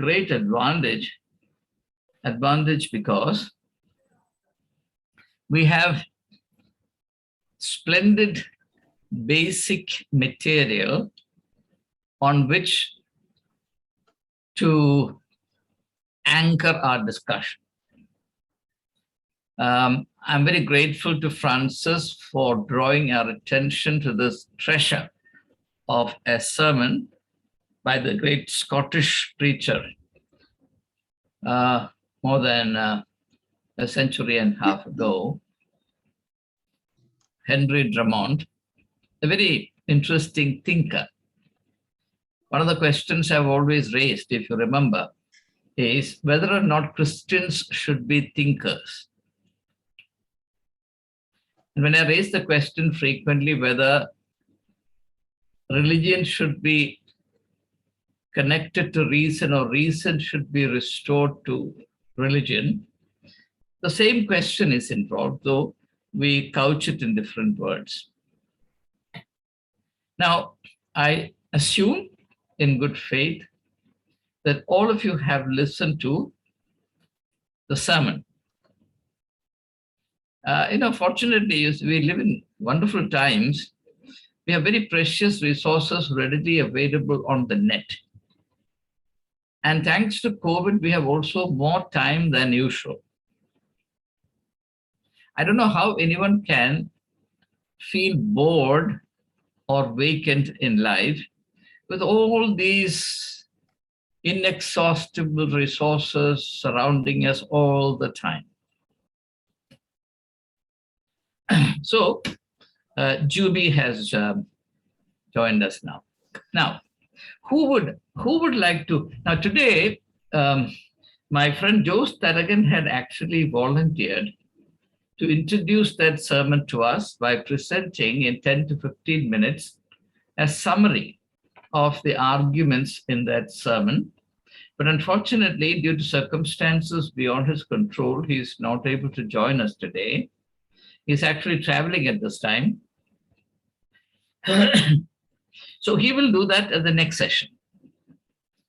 great advantage because we have splendid basic material on which to anchor our discussion. I'm very grateful to Francis for drawing our attention to this treasure of a sermon by the great Scottish preacher more than a century and a half ago, Henry Drummond, a very interesting thinker. One of the questions I've always raised, if you remember, is whether or not Christians should be thinkers. And when I raise the question frequently whether religion should be connected to reason or reason should be restored to religion, the same question is involved, though we couch it in different words. Now, I assume in good faith that all of you have listened to the sermon. Fortunately, we live in wonderful times. We have very precious resources readily available on the net. And thanks to COVID, we have also more time than usual. I don't know how anyone can feel bored or vacant in life with all these inexhaustible resources surrounding us all the time. So, Juby has joined us now. Now, who would like to? Now, today, my friend Joe Staragan had actually volunteered to introduce that sermon to us by presenting in 10 to 15 minutes a summary of the arguments in that sermon. But unfortunately, due to circumstances beyond his control, he is not able to join us today. He's actually traveling at this time. So he will do that at the next session.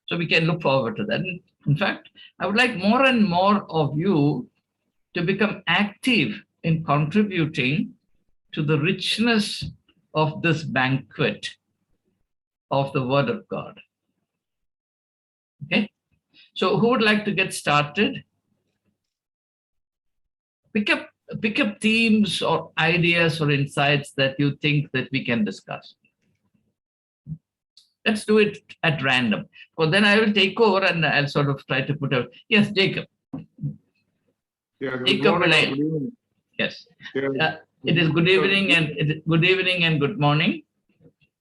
So we can look forward to that. In fact, I would like more and more of you to become active in contributing to the richness of this banquet of the Word of God. Okay? So who would like to get started? Pick up themes or ideas or insights that you think that we can discuss. Let's do it at random. Well, then I will take over and I'll sort of try to put out. Yes, Jacob. Yeah, good Jacob morning, Malay. good evening. Yes. Yeah. It is good evening and good morning.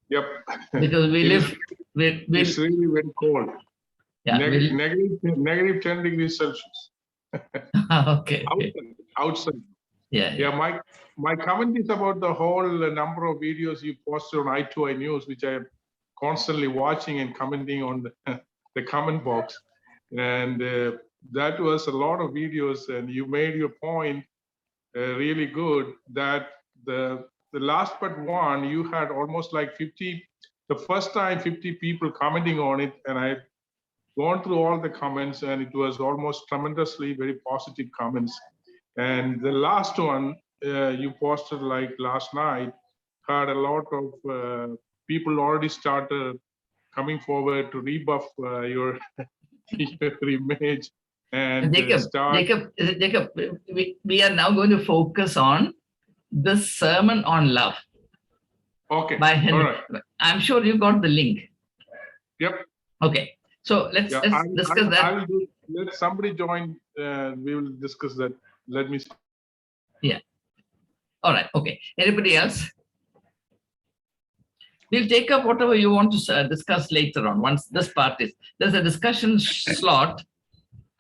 Yep. Because we live. It's really very cold. Yeah. Negative 10 degrees Celsius. Okay. Outside. Yeah. My comment is about the whole number of videos you posted on I2I News, which I am constantly watching and commenting on the comment box. And that was a lot of videos, and you made your point really good that the last but one, you had almost like 50, the first time 50 people commenting on it, and I've gone through all the comments, and it was almost tremendously very positive comments. And the last one you posted like last night had a lot of people already started coming forward to rebuff your image. And Jacob, we are now going to focus on the sermon on love. Okay. By Henry. All right. I'm sure you got the link. Yep. Okay. So let's discuss that. Let somebody join. We will discuss that. Let me. Yeah. All right. Okay. Anybody else? We'll take up whatever you want to discuss later on. Once this part is, there's a discussion slot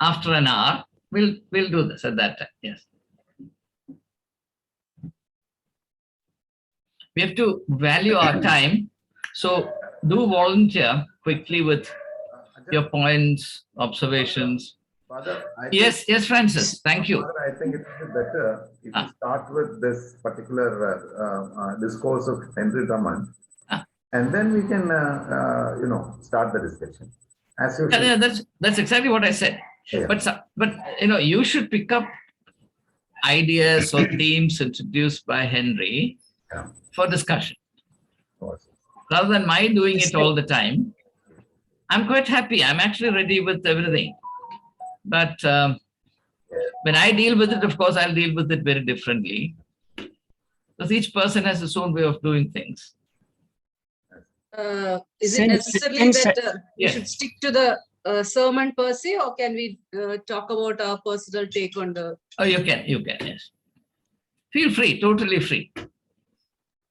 after an hour. We'll do this at that time. Yes. We have to value our time. So do volunteer quickly with your points, observations. Father, yes, Francis. Thank you. Father, I think it would be better if you start with this particular discourse of Henry Drummond, and then we can, start the discussion. As you Yeah, that's exactly what I said. Yeah. But you should pick up ideas or themes introduced by Henry for discussion. Rather than my doing it all the time, I'm quite happy. I'm actually ready with everything. But when I deal with it, of course, I'll deal with it very differently. Because each person has his own way of doing things. Is it necessarily that we should stick to the sermon per se, or can we talk about our personal take on the... Oh, you can, yes. Feel free, totally free.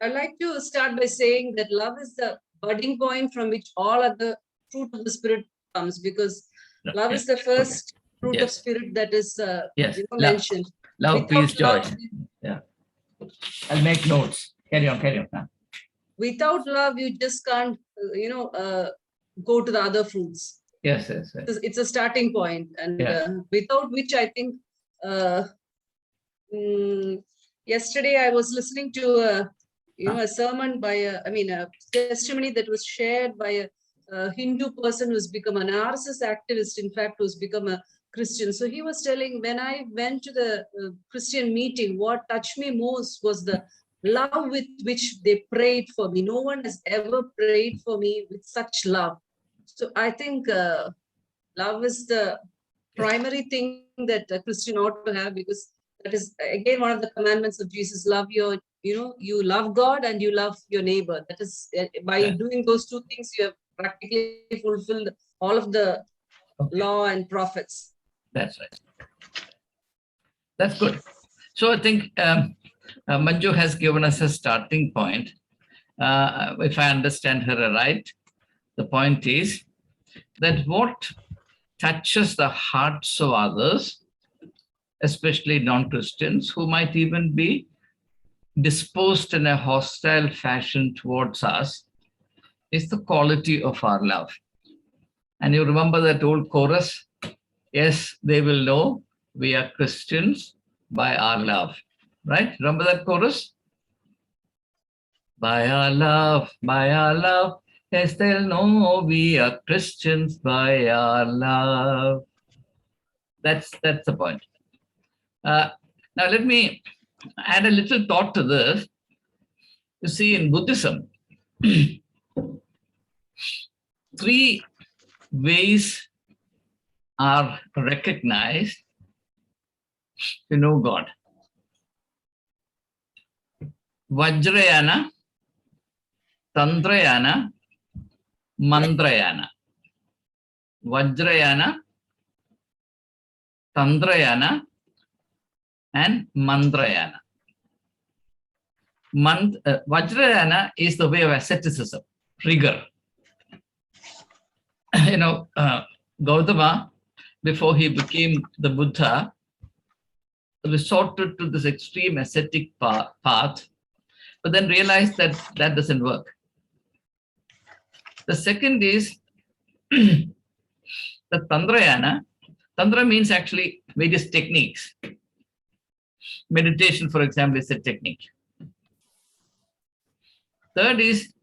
I'd like to start by saying that love is the budding point from which all other fruit of the Spirit comes, because love is the first fruit of Spirit that is mentioned. Love, peace, joy. Yeah. I'll make notes. Carry on. Without love, you just can't, go to the other fruits. Yes. It's a starting point, and without which I think, yesterday I was listening to a sermon by a testimony that was shared by a Hindu person who's become an RSS activist, in fact, who's become a Christian. So he was telling, when I went to the Christian meeting, what touched me most was the love with which they prayed for me. No one has ever prayed for me with such love. So I think love is the primary thing that a Christian ought to have, because that is, again, one of the commandments of Jesus. Love you love God and you love your neighbor. That is, by doing those two things, you have practically fulfilled all of the law and prophets. That's right. That's good. So I think Manju has given us a starting point. If I understand her right, the point is that what touches the hearts of others, especially non-Christians, who might even be disposed in a hostile fashion towards us, is the quality of our love. And you remember that old chorus? Yes, they will know we are Christians by our love. Right? Remember that chorus? By our love, yes, they'll know we are Christians by our love. That's the point. Now, let me add a little thought to this. You see, in Buddhism, 3 ways are recognized to know God. Vajrayana, Tantrayana, Mantrayana. Vajrayana, Tantrayana, and Mantrayana. Vajrayana is the way of asceticism, rigor. Gautama, before he became the Buddha, resorted to this extreme ascetic path, but then realized that that doesn't work. The second is the Tantrayana. Tantra means actually various techniques. Meditation, for example, is a technique. Third is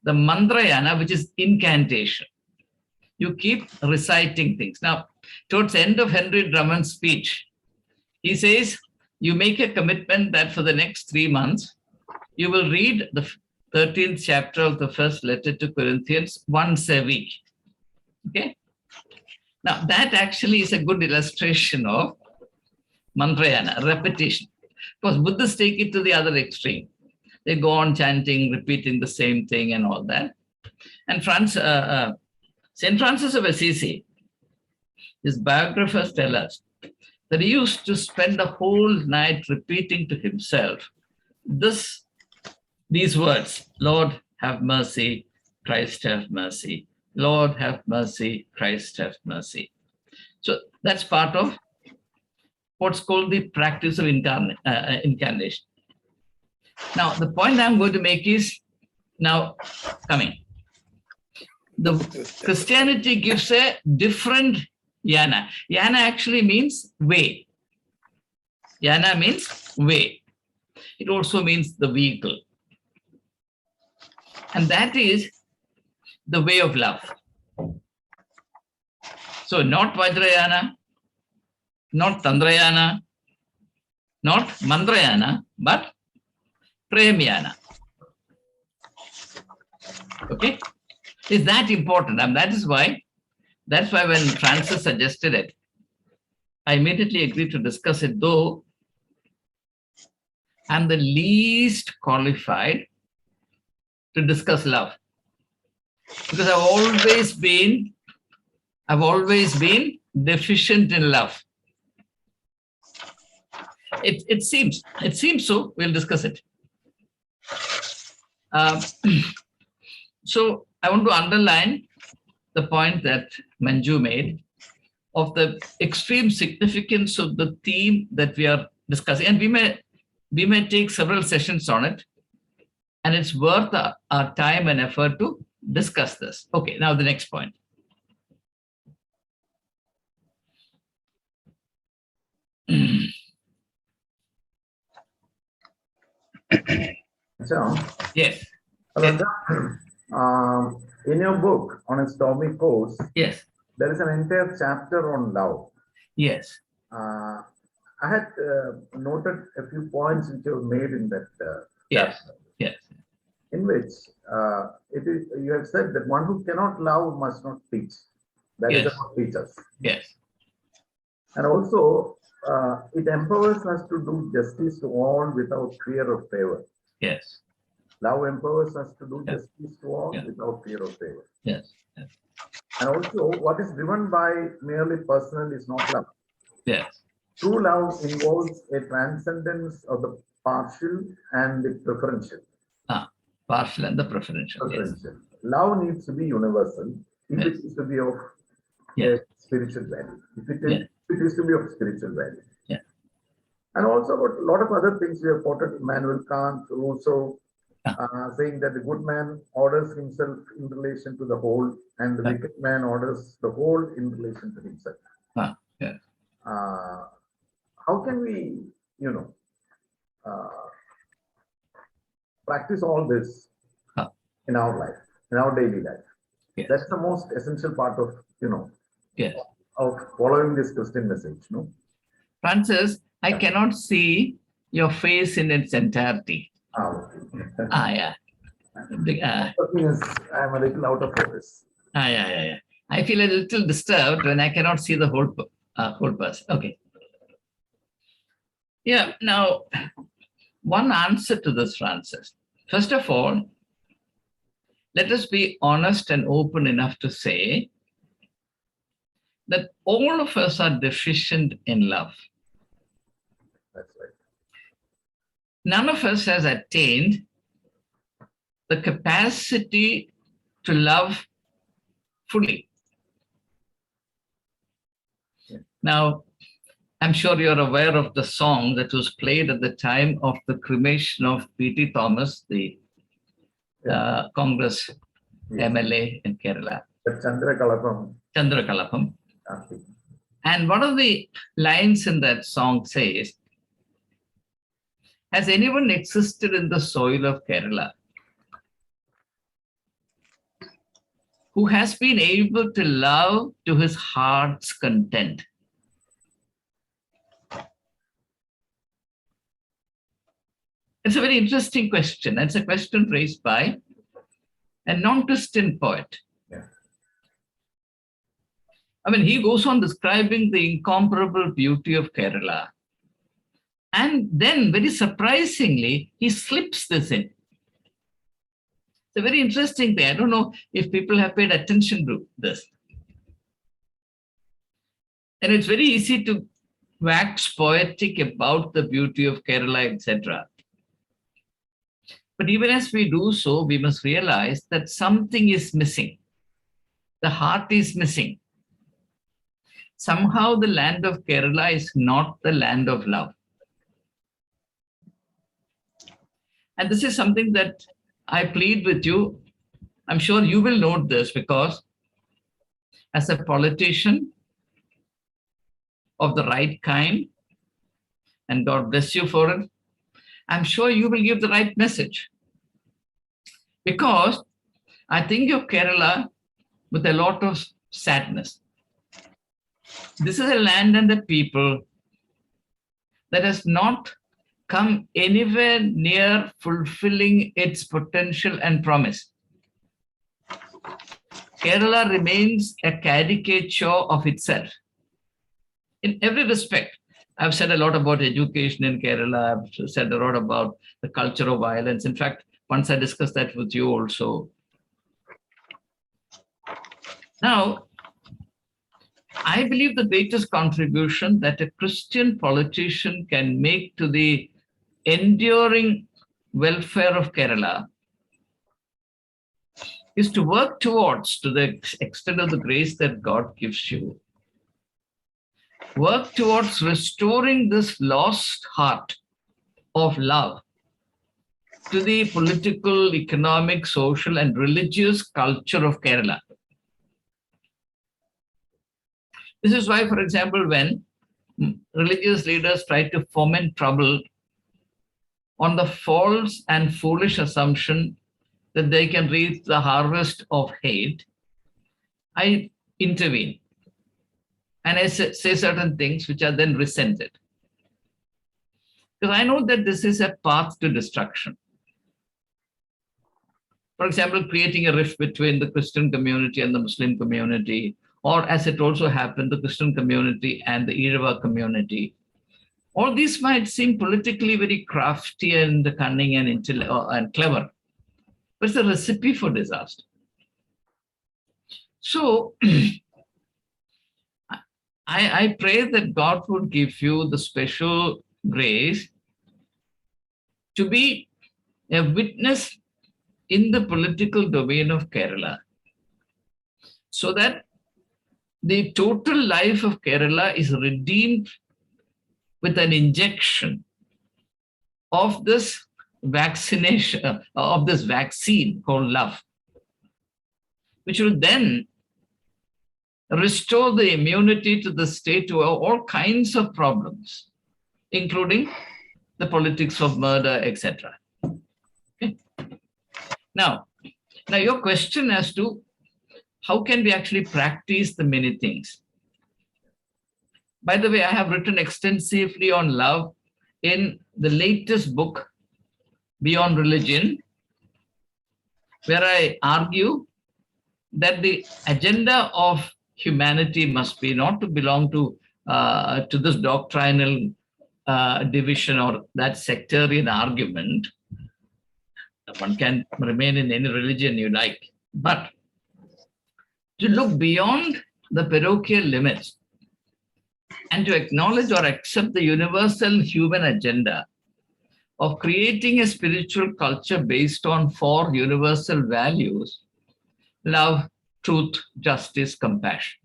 the Mantrayana, which is incantation. You keep reciting things. Now, towards the end of Henry Drummond's speech, he says, you make a commitment that for the next 3 months, you will read the 13th chapter of the first letter to Corinthians once a week. Okay? Now, that actually is a good illustration of Mantrayana, repetition. Because Buddhists take it to the other extreme. They go on chanting, repeating the same thing and all that. And St. Francis of Assisi, his biographers tell us that he used to spend the whole night repeating to himself these words: Lord, have mercy, Christ have mercy. Lord, have mercy, Christ have mercy. So that's part of what's called the practice of incarnation. Now, the point I'm going to make is now coming. The Christianity gives a different yana. Yana actually means way. Yana means way. It also means the vehicle. And that is the way of love. So not Vajrayana, not Tandrayana, not Mandrayana, but Premyana. Okay? Is that important? And that's why when Francis suggested it, I immediately agreed to discuss it, though I'm the least qualified to discuss love. Because I've always been deficient in love. It seems so. We'll discuss it. So I want to underline the point that Manju made of the extreme significance of the theme that we are discussing. And we may take several sessions on it, and it's worth our time and effort to discuss this. Okay, now the next point. So, Yes. In your book, On a Stormy Course, Yes. there is an entire chapter on love. Yes. I had noted a few points which were made in that Yes. chapter. Yes. In which you have said that one who cannot love must not teach. That is Yes. about teachers. Yes. And also, it empowers us to do justice to all without fear of favor. Yes. Love empowers us to do Yes. justice to all Yes. without fear of favor. Yes. Yes. And also, what is driven by merely personal is not love. Yes. True love involves a transcendence of the partial and the preferential. Partial and the preferential. Yes. Love needs to be universal if Yes. it is to be of Yes. spiritual value. If it Yes. is to be of spiritual value. Yeah. And also about a lot of other things we have quoted Immanuel Kant, Rousseau, saying that the good man orders himself in relation to the whole, and the wicked man orders the whole in relation to himself. Yes. How can we, practice all this in our life, in our daily life? Yes. That's the most essential part of, Yes. of following this Christian message, no? Francis, I cannot see your face in its entirety. Yeah. I'm a little out of focus. Yeah. I feel a little disturbed when I cannot see the whole person. Okay. Yeah. Now, one answer to this, Francis. First of all, let us be honest and open enough to say that all of us are deficient in love. That's right. None of us has attained the capacity to love fully. Now, I'm sure you're aware of the song that was played at the time of the cremation of P.T. Thomas, the Congress MLA in Kerala. Chandra Kalapam. And one of the lines in that song says, has anyone existed in the soil of Kerala who has been able to love to his heart's content? It's a very interesting question. It's a question raised by a non-Christian poet. Yeah. I mean, he goes on describing the incomparable beauty of Kerala. And then, very surprisingly, he slips this in. It's a very interesting thing. I don't know if people have paid attention to this. And it's very easy to wax poetic about the beauty of Kerala, etc. But even as we do so, we must realize that something is missing. The heart is missing. Somehow the land of Kerala is not the land of love. And this is something that I plead with you. I'm sure you will note this, because as a politician of the right kind, and God bless you for it, I'm sure you will give the right message. Because I think of Kerala with a lot of sadness. this is a land and a people that has not come anywhere near fulfilling its potential and promise. Kerala remains a caricature of itself in every respect. I've said a lot about education in Kerala. I've said a lot about the culture of violence. In fact, once I discussed that with you also. Now, I believe the greatest contribution that a Christian politician can make to the enduring welfare of Kerala is to work towards, to the extent of the grace that God gives you, work towards restoring this lost heart of love to the political, economic, social, and religious culture of Kerala. This is why, for example, when religious leaders try to foment trouble on the false and foolish assumption that they can reap the harvest of hate, I intervene and I say certain things which are then resented. Because I know that this is a path to destruction. For example, creating a rift between the Christian community and the Muslim community, or as it also happened, the Christian community and the Irava community. All these might seem politically very crafty and cunning and clever, but it's a recipe for disaster. So I pray that God would give you the special grace to be a witness in the political domain of Kerala, so that the total life of Kerala is redeemed with an injection of this vaccination, of this vaccine called love, which will then restore the immunity to the state to all kinds of problems, including the politics of murder, etc. Okay. Now, your question as to how can we actually practice the many things? By the way, I have written extensively on love in the latest book, Beyond Religion, where I argue that the agenda of humanity must be not to belong to this doctrinal division or that sectarian argument. One can remain in any religion you like, but to look beyond the parochial limits and to acknowledge or accept the universal human agenda of creating a spiritual culture based on 4 universal values: love, truth, justice, compassion.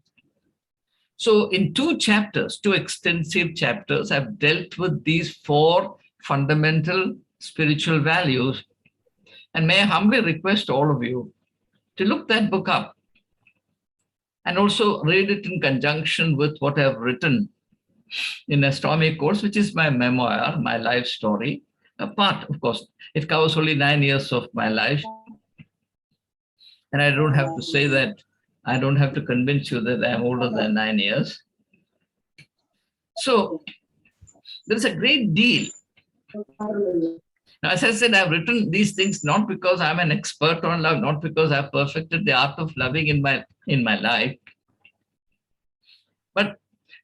So in 2 chapters, 2 extensive chapters, I've dealt with these 4 fundamental spiritual values. And may I humbly request all of you to look that book up and also read it in conjunction with what I've written in a Stormy Course, which is my memoir, my life story. A part, of course, it covers only 9 years of my life. And I don't have to say that, I don't have to convince you that I'm older than 9 years. So there's a great deal. Now, as I said, I've written these things not because I'm an expert on love, not because I've perfected the art of loving in my life, but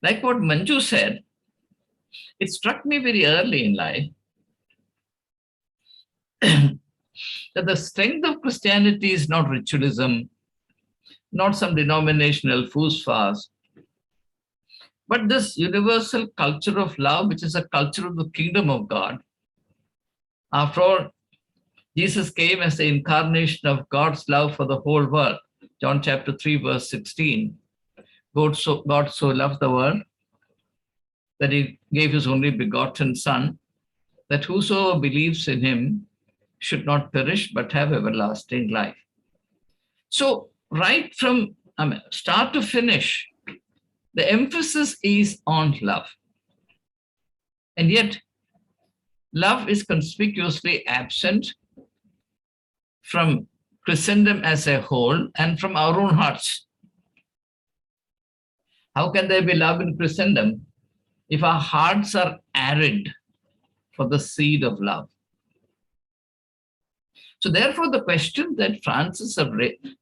like what Manju said, it struck me very early in life that the strength of Christianity is not ritualism, not some denominational foosfast, but this universal culture of love, which is a culture of the kingdom of God. After all, Jesus came as the incarnation of God's love for the whole world. John chapter 3, verse 16. God so loved the world that he gave his only begotten Son, that whosoever believes in him should not perish but have everlasting life. So right from start to finish, the emphasis is on love. And yet, love is conspicuously absent from Christendom as a whole and from our own hearts. How can there be love in Christendom if our hearts are arid for the seed of love? So therefore, the question that Francis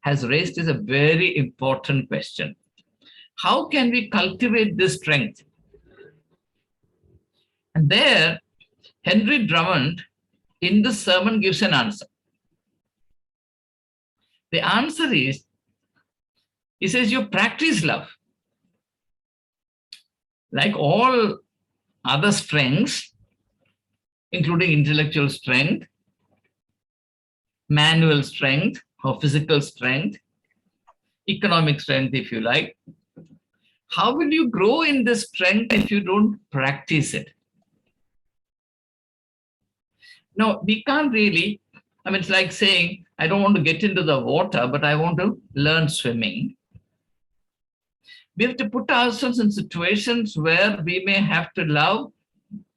has raised is a very important question. How can we cultivate this strength? And there, Henry Drummond in the sermon gives an answer. The answer is, he says, you practice love. Like all other strengths, including intellectual strength, manual strength or physical strength, economic strength, if you like. How will you grow in this strength if you don't practice it? No, we can't really. I mean, it's like saying, I don't want to get into the water, but I want to learn swimming. We have to put ourselves in situations where we may have to love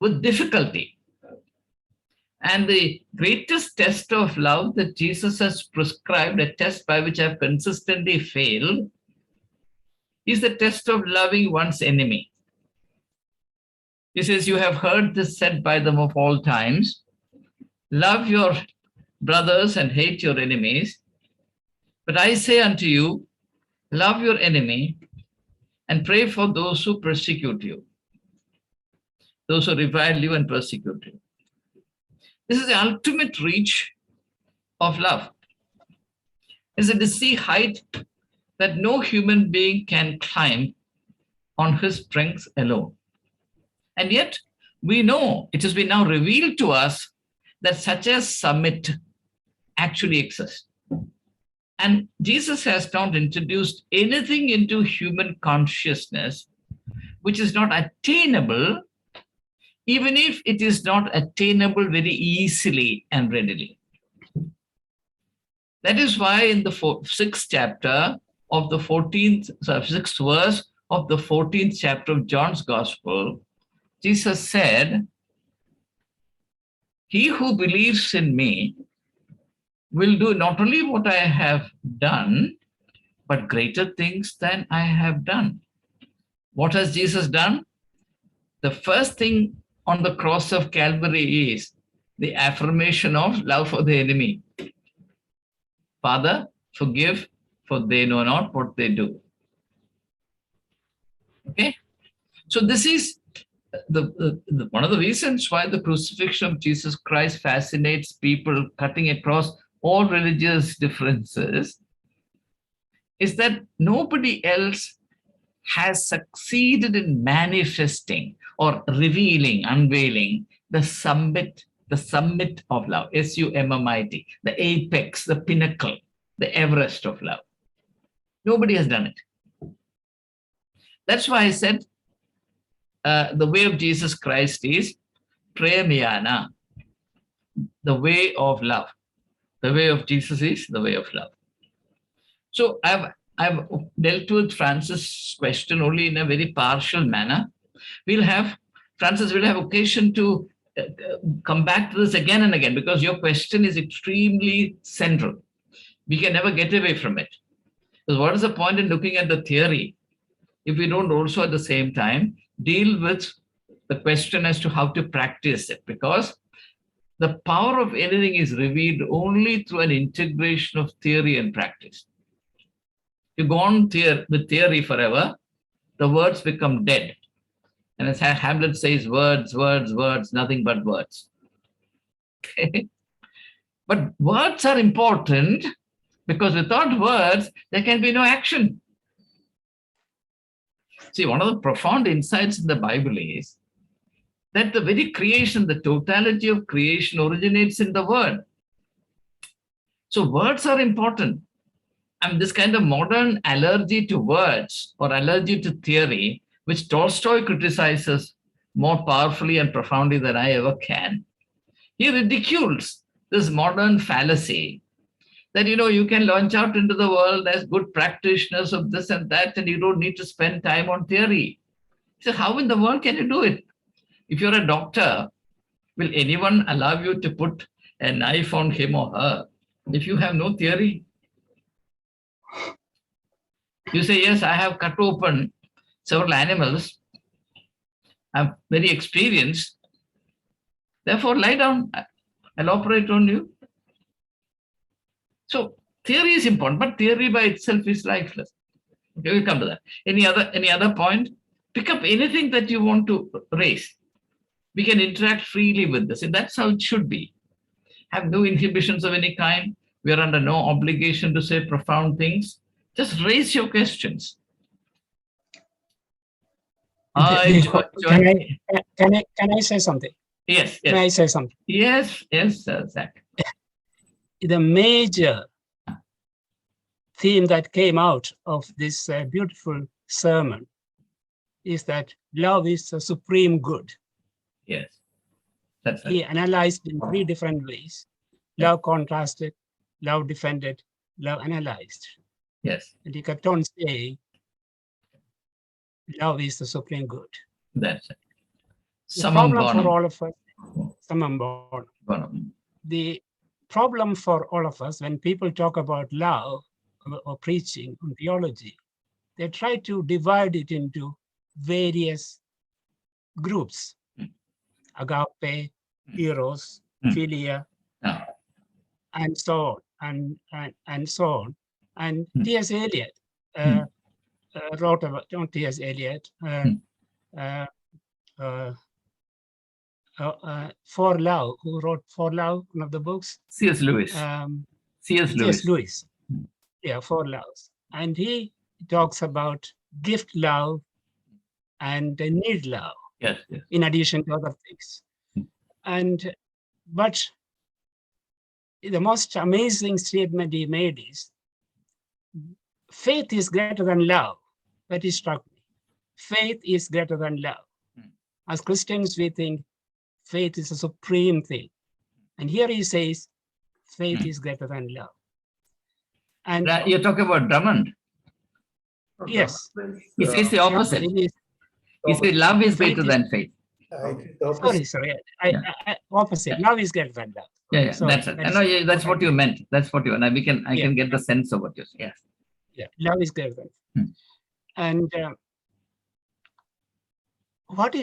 with difficulty. And the greatest test of love that Jesus has prescribed, a test by which I've consistently failed, is the test of loving one's enemy. He says, you have heard this said by them of all times, love your brothers and hate your enemies. But I say unto you, love your enemy and pray for those who persecute you, those who revile you and persecute you. This is the ultimate reach of love. It's a sea height that no human being can climb on his strength alone. And yet, we know, it has been now revealed to us that such a summit actually exists. And Jesus has not introduced anything into human consciousness which is not attainable, even if it is not attainable very easily and readily. That is why in the 6th chapter of the 6th verse of the 14th chapter of John's Gospel, Jesus said, he who believes in me will do not only what I have done, but greater things than I have done. What has Jesus done? The first thing on the cross of Calvary is the affirmation of love for the enemy. Father, forgive, for they know not what they do. Okay? So this is one of the reasons why the crucifixion of Jesus Christ fascinates people cutting across all religious differences, is that nobody else has succeeded in manifesting or revealing, unveiling the summit of love, S-U-M-M-I-T, the apex, the pinnacle, the Everest of love. Nobody has done it. That's why I said the way of Jesus Christ is premyana, the way of love. The way of Jesus is the way of love. So I've dealt with Francis' question only in a very partial manner. Francis will have occasion to come back to this again and again, because your question is extremely central. We can never get away from it. Because what is the point in looking at the theory if we don't also at the same time deal with the question as to how to practice it? Because the power of anything is revealed only through an integration of theory and practice. You go on with theory forever, the words become dead. And as Hamlet says, words, words, words, nothing but words. Okay? But words are important because without words, there can be no action. See, one of the profound insights in the Bible is that the very creation, the totality of creation originates in the word. So words are important. And this kind of modern allergy to words or allergy to theory, which Tolstoy criticizes more powerfully and profoundly than I ever can, he ridicules this modern fallacy that, you can launch out into the world as good practitioners of this and that, and you don't need to spend time on theory. So how in the world can you do it? If you're a doctor, will anyone allow you to put a knife on him or her if you have no theory? You say, yes, I have cut open several animals. I'm very experienced. Therefore, lie down. I'll operate on you. So theory is important, but theory by itself is lifeless. Okay, we'll come to that. Any other point? Pick up anything that you want to raise. We can interact freely with this, and that's how it should be. Have no inhibitions of any kind. We are under no obligation to say profound things. Just raise your questions. Can I say something? Yes. Can I say something? Yes, Zach. The major theme that came out of this beautiful sermon is that love is the supreme good. Yes, that's right. He analyzed in 3 different ways: love contrasted, love defended, love analyzed. Yes. And he kept on saying, love is the supreme good. That's it. The problem for all of us, the problem for all of us when people talk about love or preaching on theology, they try to divide it into various groups: agape, eros, philia, and so on, and so on. And T.S. Eliot wrote about, not T.S. Eliot, For Love, who wrote For Love, one of the books? C.S. Lewis. C.S. Lewis. Yeah, For Love. And he talks about gift love and need love. Yes. In addition to other things. But the most amazing statement he made is, faith is greater than love. That struck me. Faith is greater than love. As Christians, we think faith is a supreme thing. And here he says, faith is greater than love. And you're talking about Drummond. Yes. He says the opposite. He says love is greater than faith. Sorry. Opposite. Love is greater than love. Yeah, so that's it. That's what you meant. That's what you meant. I can get the sense of what you're saying. Yes. Yeah, love is greater than. And what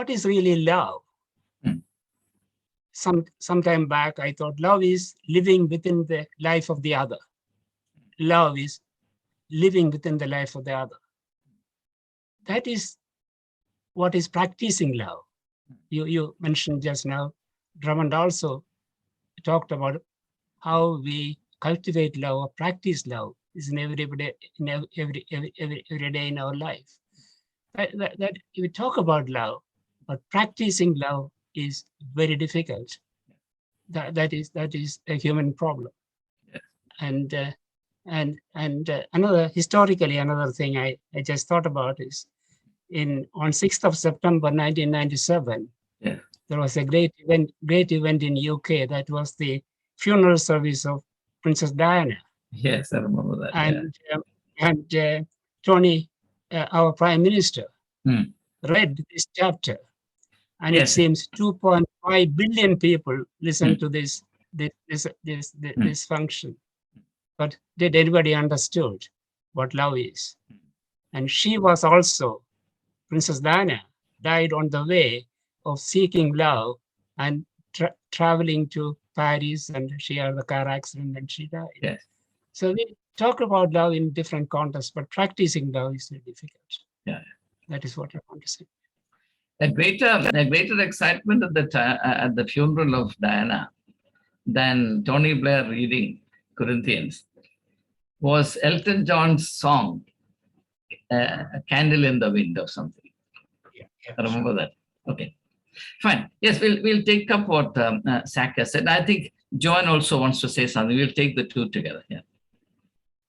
is really love? Some time back, I thought love is living within the life of the other. Love is living within the life of the other. That is what is practicing love. You mentioned just now, Drummond also talked about how we cultivate love or practice love is in every day in our life. That we talk about love, but practicing love is very difficult. That is a human problem. Yeah. And historically, another thing I just thought about is on 6th of September 1997, there was a great event in UK. That was the funeral service of Princess Diana. Yes, I remember that. And Tony, our Prime Minister, read this chapter, and it seems 2.5 billion people listened to this function. But did anybody understood what love is? And she was also, Princess Diana died on the way of seeking love and traveling to Paris, and she had a car accident and she died. Yes. So we talk about love in different contexts, but practicing love is very difficult. Yeah. That is what I want to say. A greater excitement at the funeral of Diana than Tony Blair reading Corinthians was Elton John's song, A Candle in the Wind or something. I remember that. Okay, fine. Yes, we'll take up what Saka said. I think Joan also wants to say something. We'll take the two together.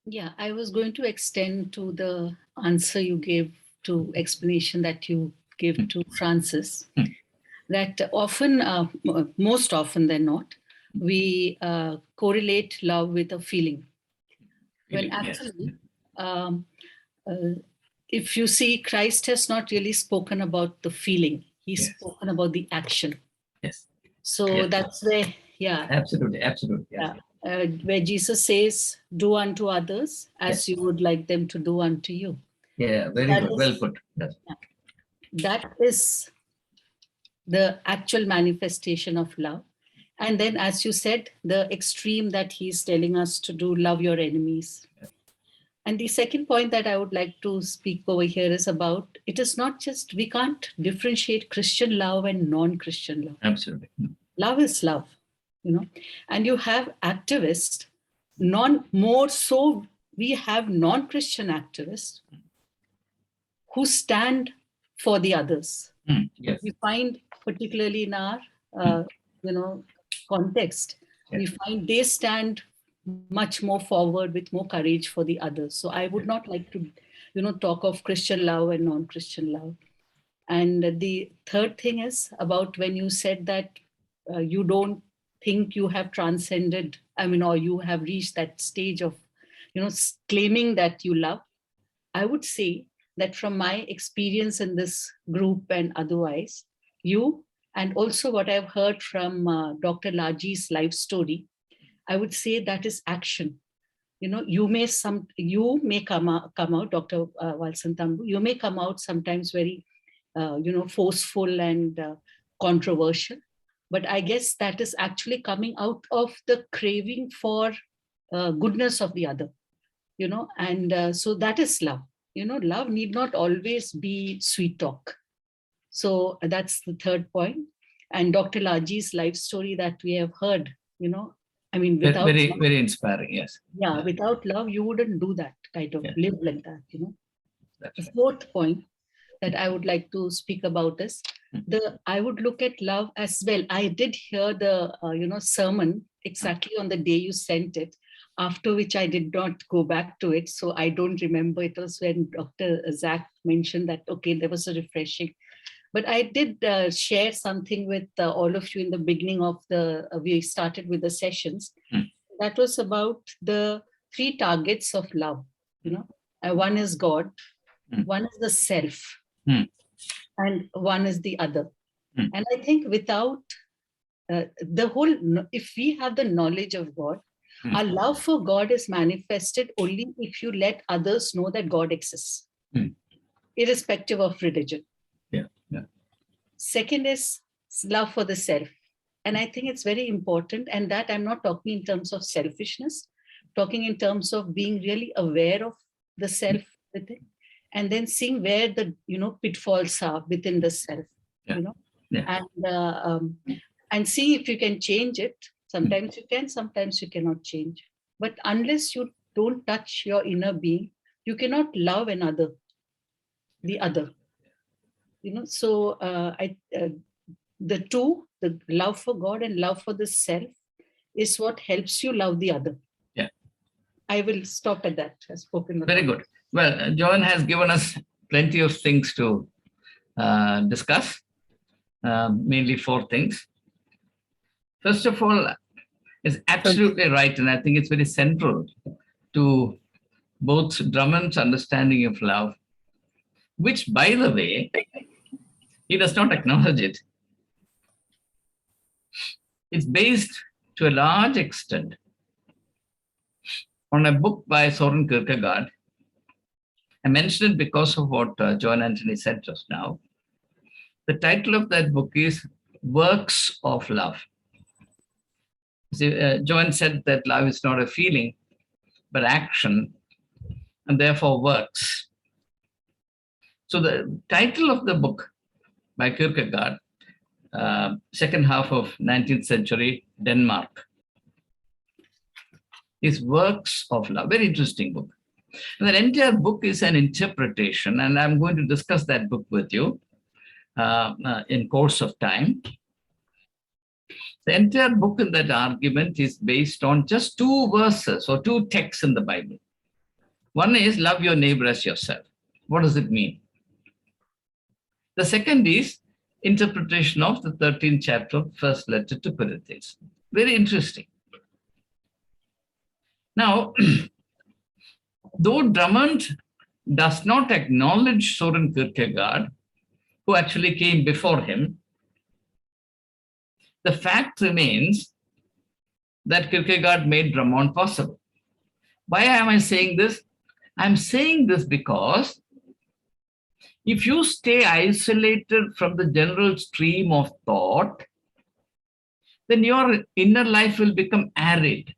Yeah, I was going to extend to the answer you gave to explanation that you gave to Francis, that often, most often than not, we correlate love with a feeling. When actually, if you see, Christ has not really spoken about the feeling. He's spoken about the action. Yes. So that's where, Absolutely. Yes. Where Jesus says, do unto others as you would like them to do unto you. Yeah, very That good. is- Well put. Yes. That is the actual manifestation of love. And then, as you said, the extreme that he's telling us to do, love your enemies. And the second point that I would like to speak over here is about, it is not just, we can't differentiate Christian love and non-Christian love. Absolutely. Love is love, and you have activists, more so we have non-Christian activists who stand for the others. Yes. We find, particularly in our, context, we find they stand much more forward with more courage for the others. So I would not like to, talk of Christian love and non-Christian love. And the third thing is about when you said that you don't think you have transcended, or you have reached that stage of, claiming that you love. I would say that from my experience in this group and otherwise, you, and also what I've heard from Dr. Laji's life story, I would say that is action. You may come out, Dr. Valson Thampu, you may come out sometimes very, forceful and controversial, but I guess that is actually coming out of the craving for goodness of the other, and so that is love. Love need not always be sweet talk. So that's the third point. And Dr. Laji's life story that we have heard, without very, love, very inspiring. Yes. yeah, without love, you wouldn't do that kind of live like that. That's The right. fourth point that I would like to speak about is I would look at love as well. I did hear the sermon exactly on the day you sent it, after which I did not go back to it. So I don't remember. It was when Dr. Zach mentioned that, okay, there was a refreshing. But I did share something with all of you in the beginning of we started with the sessions. That was about the 3 targets of love. One is God, one is the self, and one is the other. And I think without if we have the knowledge of God, our love for God is manifested only if you let others know that God exists, irrespective of religion. Yeah. Second is love for the self. And I think it's very important. And that I'm not talking in terms of selfishness, talking in terms of being really aware of the self within, and then seeing where the pitfalls are within the self, and see if you can change it. Sometimes you can, sometimes you cannot change. But unless you don't touch your inner being, you cannot love the other. So the two, the love for God and love for the self, is what helps you love the other. Yeah. I will stop at that. I've spoken. Very good. Well, Joan has given us plenty of things to discuss, mainly 4 things. First of all, is absolutely right, and I think it's very central to both Drummond's understanding of love, which, by the way, he does not acknowledge it. It's based to a large extent on a book by Soren Kierkegaard. I mentioned it because of what John Anthony said just now. The title of that book is Works of Love. See, John said that love is not a feeling, but action, and therefore works. So the title of the book by Kierkegaard, second half of 19th century Denmark, is Works of Love. Very interesting book. And the entire book is an interpretation, and I'm going to discuss that book with you in course of time. The entire book in that argument is based on just 2 verses or 2 texts in the Bible. One is love your neighbor as yourself. What does it mean? The second is interpretation of the 13th chapter of first letter to Corinthians. Very interesting. Now, though Drummond does not acknowledge Soren Kierkegaard, who actually came before him, the fact remains that Kierkegaard made Drummond possible. Why am I saying this? I'm saying this because If you stay isolated from the general stream of thought, then your inner life will become arid.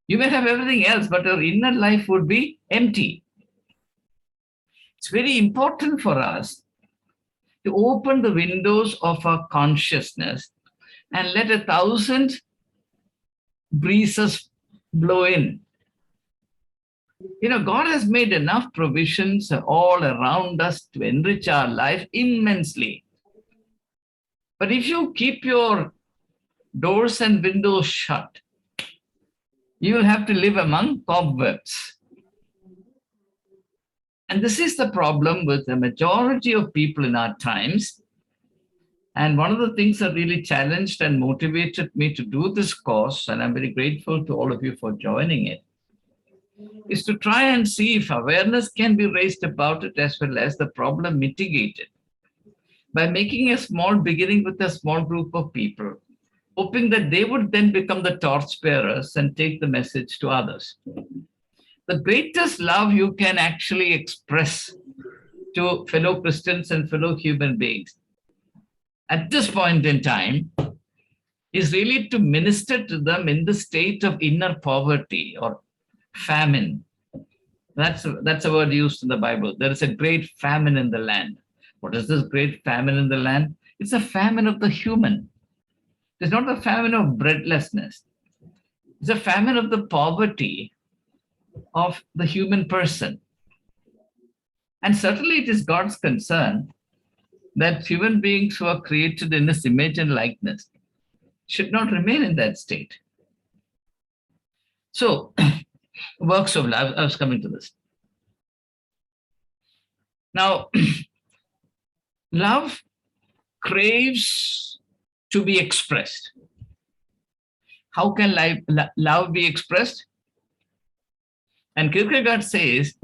You may have everything else, but your inner life would be empty. It's very important for us to open the windows of our consciousness and let 1,000 breezes blow in. God has made enough provisions all around us to enrich our life immensely. But if you keep your doors and windows shut, you will have to live among cobwebs. And this is the problem with the majority of people in our times. And one of the things that really challenged and motivated me to do this course, and I'm very grateful to all of you for joining it, is to try and see if awareness can be raised about it as well as the problem mitigated by making a small beginning with a small group of people, hoping that they would then become the torchbearers and take the message to others. The greatest love you can actually express to fellow Christians and fellow human beings at this point in time is really to minister to them in the state of inner poverty or famine. That's a word used in the Bible. There is a great famine in the land. What is this great famine in the land? It's a famine of the human. It's not a famine of breadlessness. It's a famine of the poverty of the human person. And certainly it is God's concern that human beings who are created in His image and likeness should not remain in that state. So, works of love, I was coming to this. Now, love craves to be expressed. How can love be expressed? And Kierkegaard says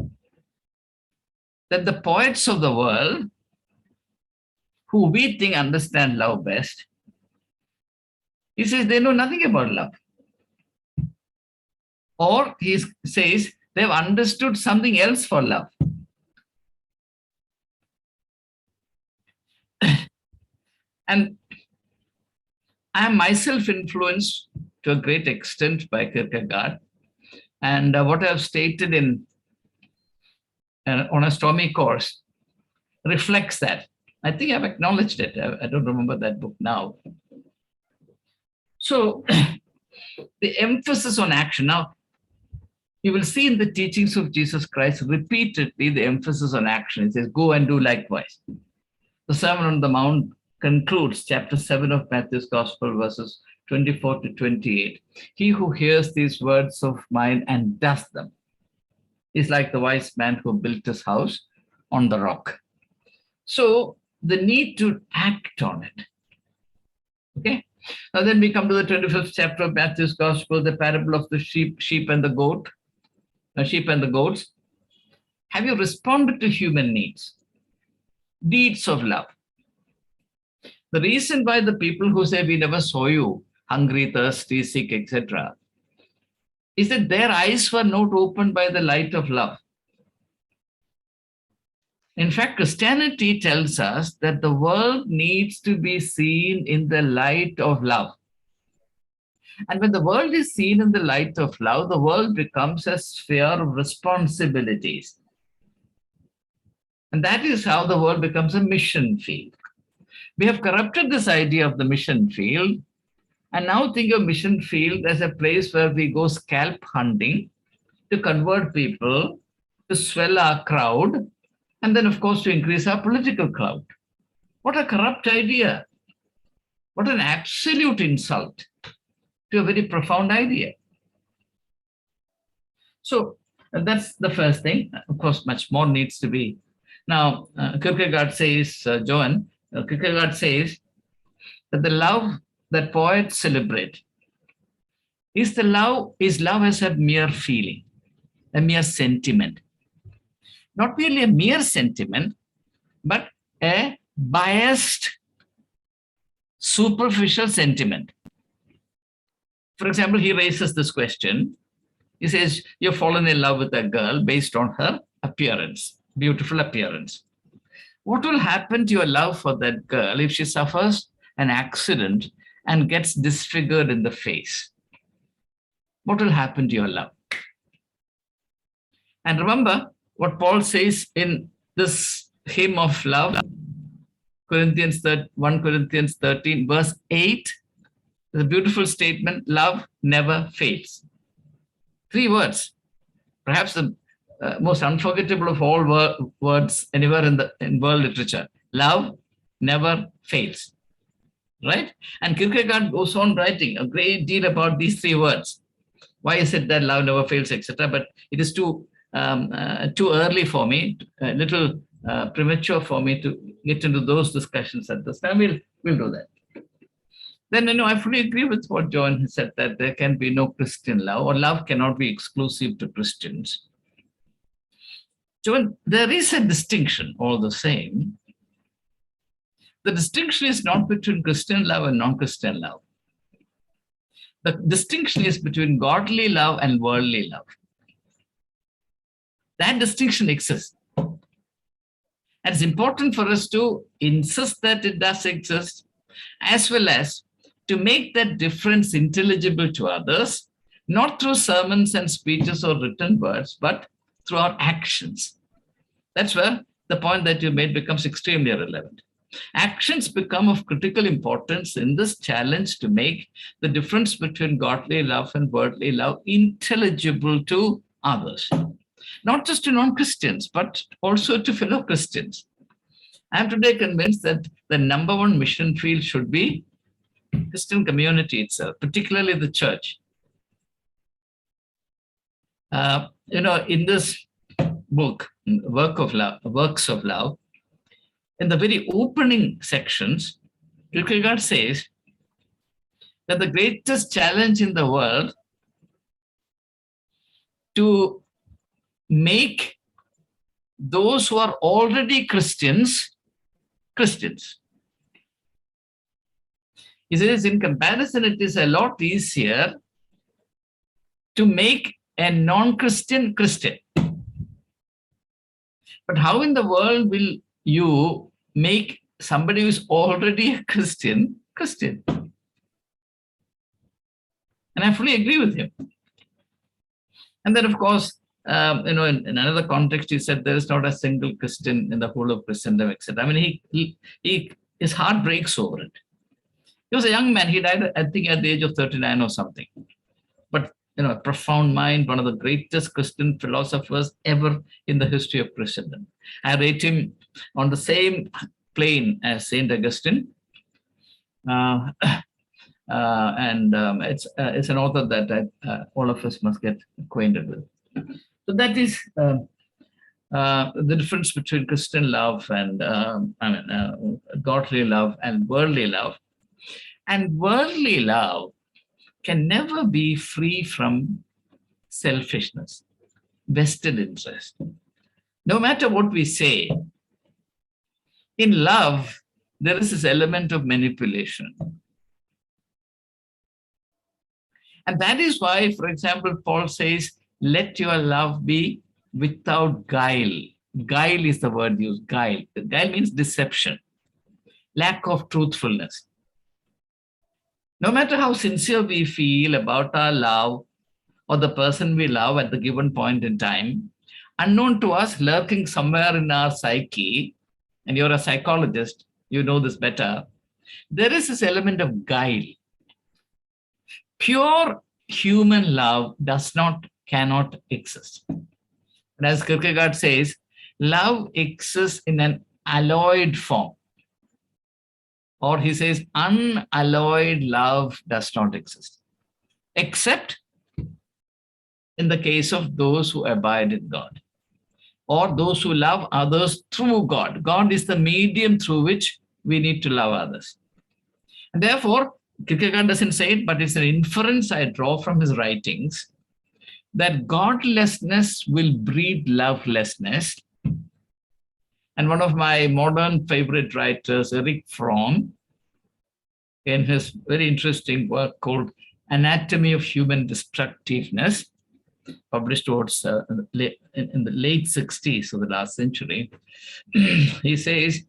that the poets of the world, who we think understand love best, he says they know nothing about love. Or he says they've understood something else for love. And I am myself influenced to a great extent by Kierkegaard. And what I've stated on a stormy course reflects that. I think I've acknowledged it. I don't remember that book now. So the emphasis on action. Now, you will see in the teachings of Jesus Christ repeatedly the emphasis on action. It says, go and do likewise. The Sermon on the Mount concludes chapter 7 of Matthew's Gospel, verses 24 to 28. He who hears these words of mine and does them is like the wise man who built his house on the rock. So the need to act on it. Okay. Now then we come to the 25th chapter of Matthew's Gospel, the parable of the sheep and the goat, sheep and the goats. Have you responded to human needs? Deeds of love. The reason why the people who say we never saw you, hungry, thirsty, sick, etc., is that their eyes were not opened by the light of love. In fact, Christianity tells us that the world needs to be seen in the light of love. And when the world is seen in the light of love, the world becomes a sphere of responsibilities. And that is how the world becomes a mission field. We have corrupted this idea of the mission field and now think of mission field as a place where we go scalp hunting to convert people, to swell our crowd, and then, of course, to increase our political clout. What a corrupt idea. What an absolute insult to a very profound idea. So that's the first thing. Of course, much more needs to be. Now, Kierkegaard says, Kierkegaard says that the love that poets celebrate is love as a mere feeling, a mere sentiment. Not merely a mere sentiment, but a biased, superficial sentiment. For example, he raises this question. He says, you've fallen in love with a girl based on her appearance. beautiful appearance. What will happen to your love for that girl if she suffers an accident and gets disfigured in the face? What will happen to your love? And remember what Paul says in this hymn of love, 1 Corinthians 13, verse 8, the beautiful statement, love never fails. 3 words, perhaps the most unforgettable of all words anywhere in world literature. Love never fails, right? And Kierkegaard goes on writing a great deal about these 3 words. Why is it that love never fails, etc.? But it is too early for me, a little premature for me to get into those discussions at this time. We'll do that. Then, I fully agree with what John has said, that there can be no Christian love, or love cannot be exclusive to Christians. John, there is a distinction all the same. The distinction is not between Christian love and non-Christian love. The distinction is between godly love and worldly love. That distinction exists. And it's important for us to insist that it does exist, as well as to make that difference intelligible to others, not through sermons and speeches or written words, but through our actions. That's where the point that you made becomes extremely relevant. Actions become of critical importance in this challenge to make the difference between godly love and worldly love intelligible to others. Not just to non-Christians, but also to fellow Christians. I'm today convinced that the number one mission field should be Christian community itself, particularly the church. In this book, Works of Love, in the very opening sections, Kierkegaard says that the greatest challenge in the world to make those who are already Christians, Christians. He says, in comparison, it is a lot easier to make a non-Christian Christian. But how in the world will you make somebody who is already a Christian, Christian? And I fully agree with him. And then, of course, in another context, he said there is not a single Christian in the whole of Christendom, etc. I mean, his heart breaks over it. He was a young man. He died, I think, at the age of 39 or something. But, a profound mind, one of the greatest Christian philosophers ever in the history of Christendom. I rate him on the same plane as Saint Augustine. It's an author that all of us must get acquainted with. So that is the difference between Christian love and godly love and worldly love. And worldly love can never be free from selfishness, vested interest. No matter what we say, in love, there is this element of manipulation. And that is why, for example, Paul says, let your love be without guile. Guile is the word used, guile. Guile means deception, lack of truthfulness. No matter how sincere we feel about our love or the person we love at the given point in time, unknown to us, lurking somewhere in our psyche, and you're a psychologist, you know this better, there is this element of guile. Pure human love cannot exist. And as Kierkegaard says, love exists in an alloyed form. Or he says, unalloyed love does not exist, except in the case of those who abide in God, or those who love others through God. God is the medium through which we need to love others. And therefore, Kierkegaard doesn't say it, but it's an inference I draw from his writings, that godlessness will breed lovelessness. And one of my modern favorite writers, Erich Fromm, in his very interesting work called Anatomy of Human Destructiveness, published towards in the late 60s of the last century. He says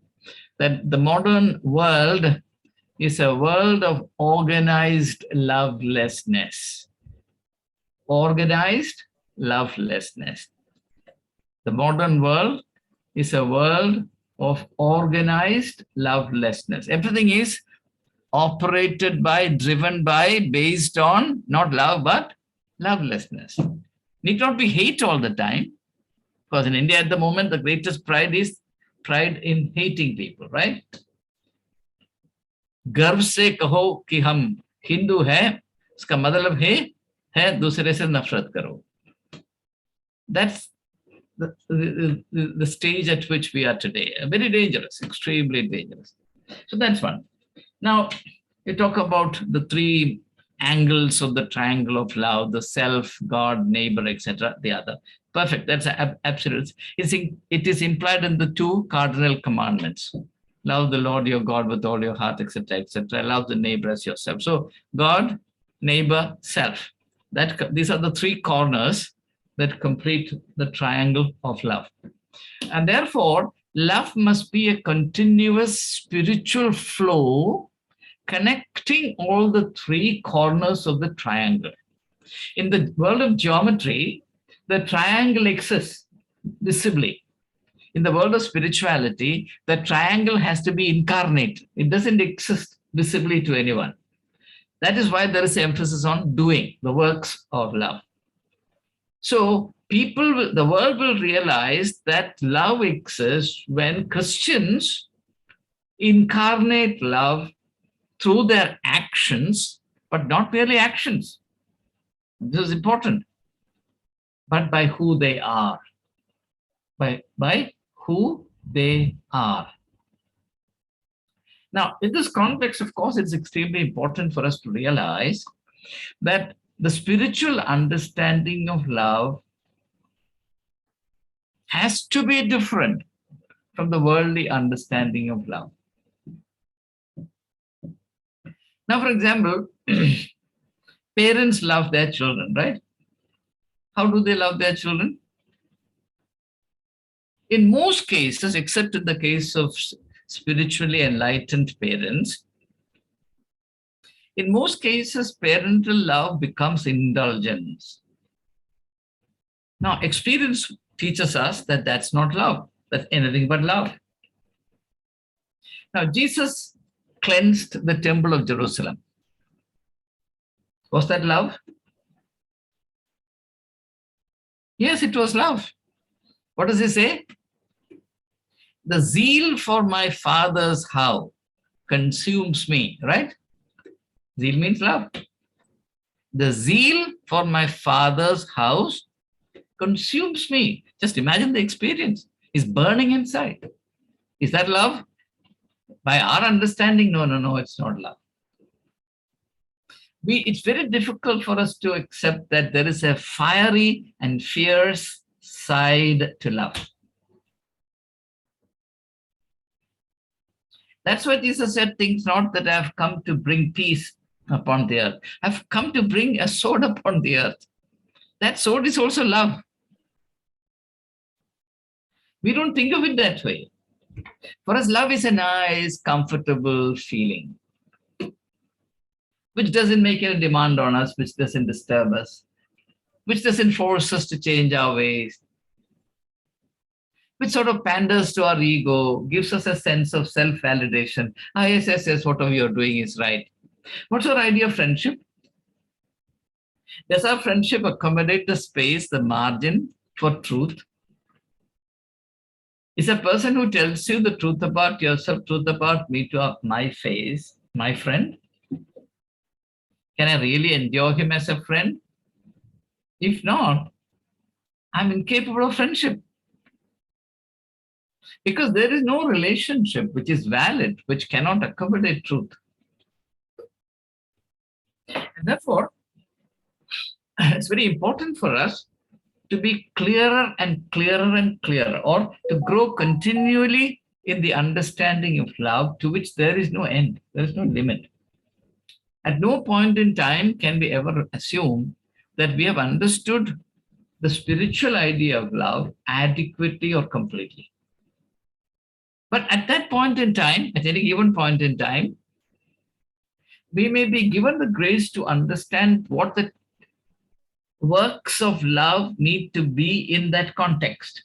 that the modern world is a world of organized lovelessness. Organized lovelessness. The modern world is a world of organized lovelessness. Everything is operated by, driven by, based on not love, but lovelessness. Need not be hate all the time, because in India at the moment, the greatest pride is pride in hating people, right? गर्व से कहो कि हम हिंदू हैं, इसका मतलब है दूसरे से नफरत करो. That's the stage at which we are today. Very dangerous, extremely dangerous. So that's one. Now, you talk about the three angles of the triangle of love: the self, God, neighbor, etc. The other. Perfect. That's absolute. It is implied in the two cardinal commandments. Love the Lord your God with all your heart, etc., etc. Love the neighbor as yourself. So God, neighbor, self. These are the three corners that complete the triangle of love. And therefore, love must be a continuous spiritual flow connecting all the three corners of the triangle. In the world of geometry, the triangle exists visibly. In the world of spirituality, the triangle has to be incarnate. It doesn't exist visibly to anyone. That is why there is emphasis on doing the works of love. So the world will realize that love exists when Christians incarnate love through their actions, but not merely actions. This is important. But by who they are. By who they are. Now, in this context, of course, it's extremely important for us to realize that the spiritual understanding of love has to be different from the worldly understanding of love. Now, for example, parents love their children, right? How do they love their children? In most cases, except in the case of spiritually enlightened parents, in most cases, parental love becomes indulgence. Now, experience teaches us that that's not love, that's anything but love. Now, Jesus cleansed the temple of Jerusalem. Was that love? Yes, it was love. What does he say? The zeal for my Father's house consumes me, right? Zeal means love. The zeal for my Father's house consumes me. Just imagine the experience. It's burning inside. Is that love? By our understanding, no, it's not love. It's very difficult for us to accept that there is a fiery and fierce side to love. That's why Jesus said, "Think not that I have come to bring peace upon the earth. I've come to bring a sword upon the earth." That sword is also love. We don't think of it that way. For us, love is a nice, comfortable feeling, which doesn't make any demand on us, which doesn't disturb us, which doesn't force us to change our ways, which sort of panders to our ego, gives us a sense of self-validation. Yes, whatever you're doing is right. What's our idea of friendship? Does our friendship accommodate the space, the margin for truth? Is a person who tells you the truth about yourself, truth about me to my face, my friend? Can I really endure him as a friend? If not, I'm incapable of friendship. Because there is no relationship which is valid, which cannot accommodate truth. And therefore, it's very important for us to be clearer and clearer and clearer, or to grow continually in the understanding of love to which there is no end, there is no limit. At no point in time can we ever assume that we have understood the spiritual idea of love adequately or completely. But at that point in time, at any given point in time, we may be given the grace to understand what the works of love need to be in that context.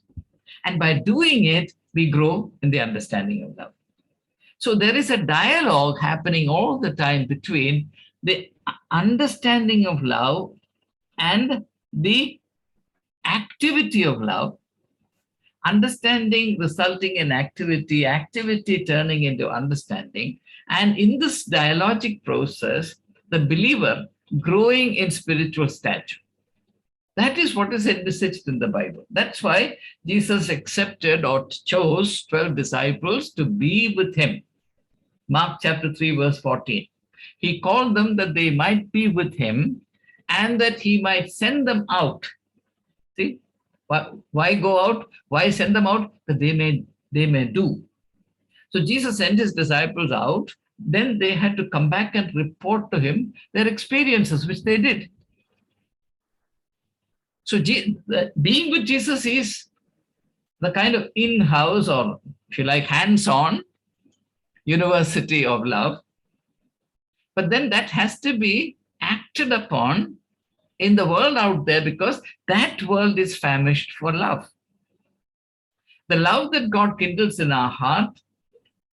And by doing it, we grow in the understanding of love. So there is a dialogue happening all the time between the understanding of love and the activity of love, understanding resulting in activity, activity turning into understanding. And in this dialogic process, the believer growing in spiritual stature. That is what is envisaged in the Bible. That's why Jesus accepted or chose 12 disciples to be with him. Mark chapter 3, verse 14. He called them that they might be with him and that he might send them out. See, why go out? Why send them out? That they may do. So Jesus sent his disciples out. Then they had to come back and report to him their experiences, which they did. So being with Jesus is the kind of in-house, or if you like, hands-on university of love. But then that has to be acted upon in the world out there, because that world is famished for love. The love that God kindles in our heart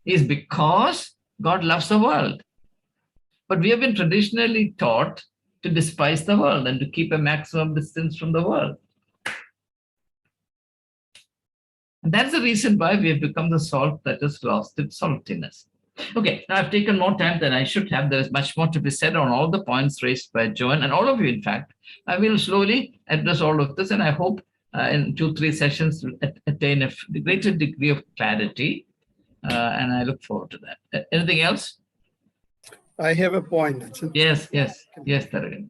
is because God loves the world. But we have been traditionally taught to despise the world and to keep a maximum distance from the world. And that's the reason why we have become the salt that has lost its saltiness. Okay, now I've taken more time than I should have. There is much more to be said on all the points raised by Joan and all of you, in fact. I will slowly address all of this, and I hope in 2-3 sessions to attain a greater degree of clarity, and I look forward to that. Anything else? I have a point. Yes, Taragan.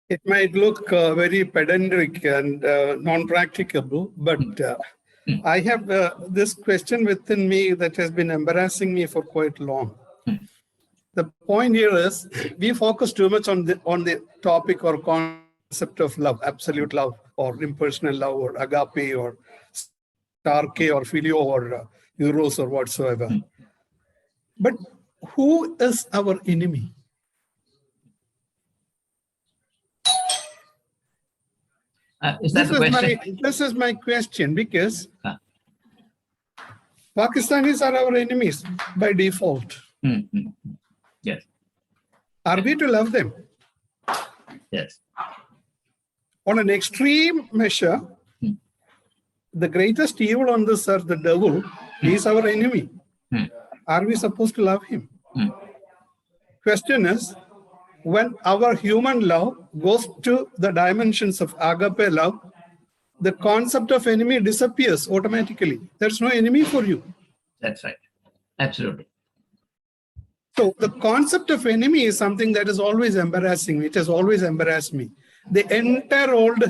It might look very pedantic and non-practicable, but I have this question within me that has been embarrassing me for quite long. The point here is we focus too much on the topic or concept of love, absolute love, or impersonal love, or agape, or starke, or filio, or eros, or whatsoever. But who is our enemy? Is that the question? This is my question, because Pakistanis are our enemies by default. Yes. Are we to love them? Yes. On an extreme measure, the greatest evil on this earth, the devil, is our enemy. Are we supposed to love him? Question is, when our human love goes to the dimensions of agape love, the concept of enemy disappears automatically. There's no enemy for you. That's right. Absolutely. So the concept of enemy is something that is always embarrassing me. It has always embarrassed me. The entire Old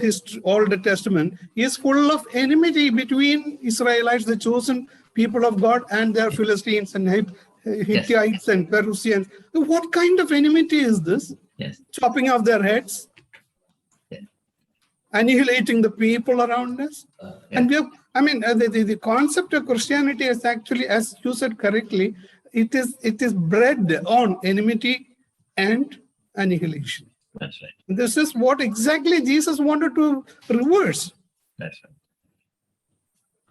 Testament is full of enmity between Israelites, the chosen people of God, and their Philistines and Hittites and Perusians. What kind of enmity is this? Yes. Chopping off their heads, annihilating the people around us. And we have, the concept of Christianity is actually, as you said correctly, it is bred on enmity and annihilation. That's right. This is what exactly Jesus wanted to reverse. That's right.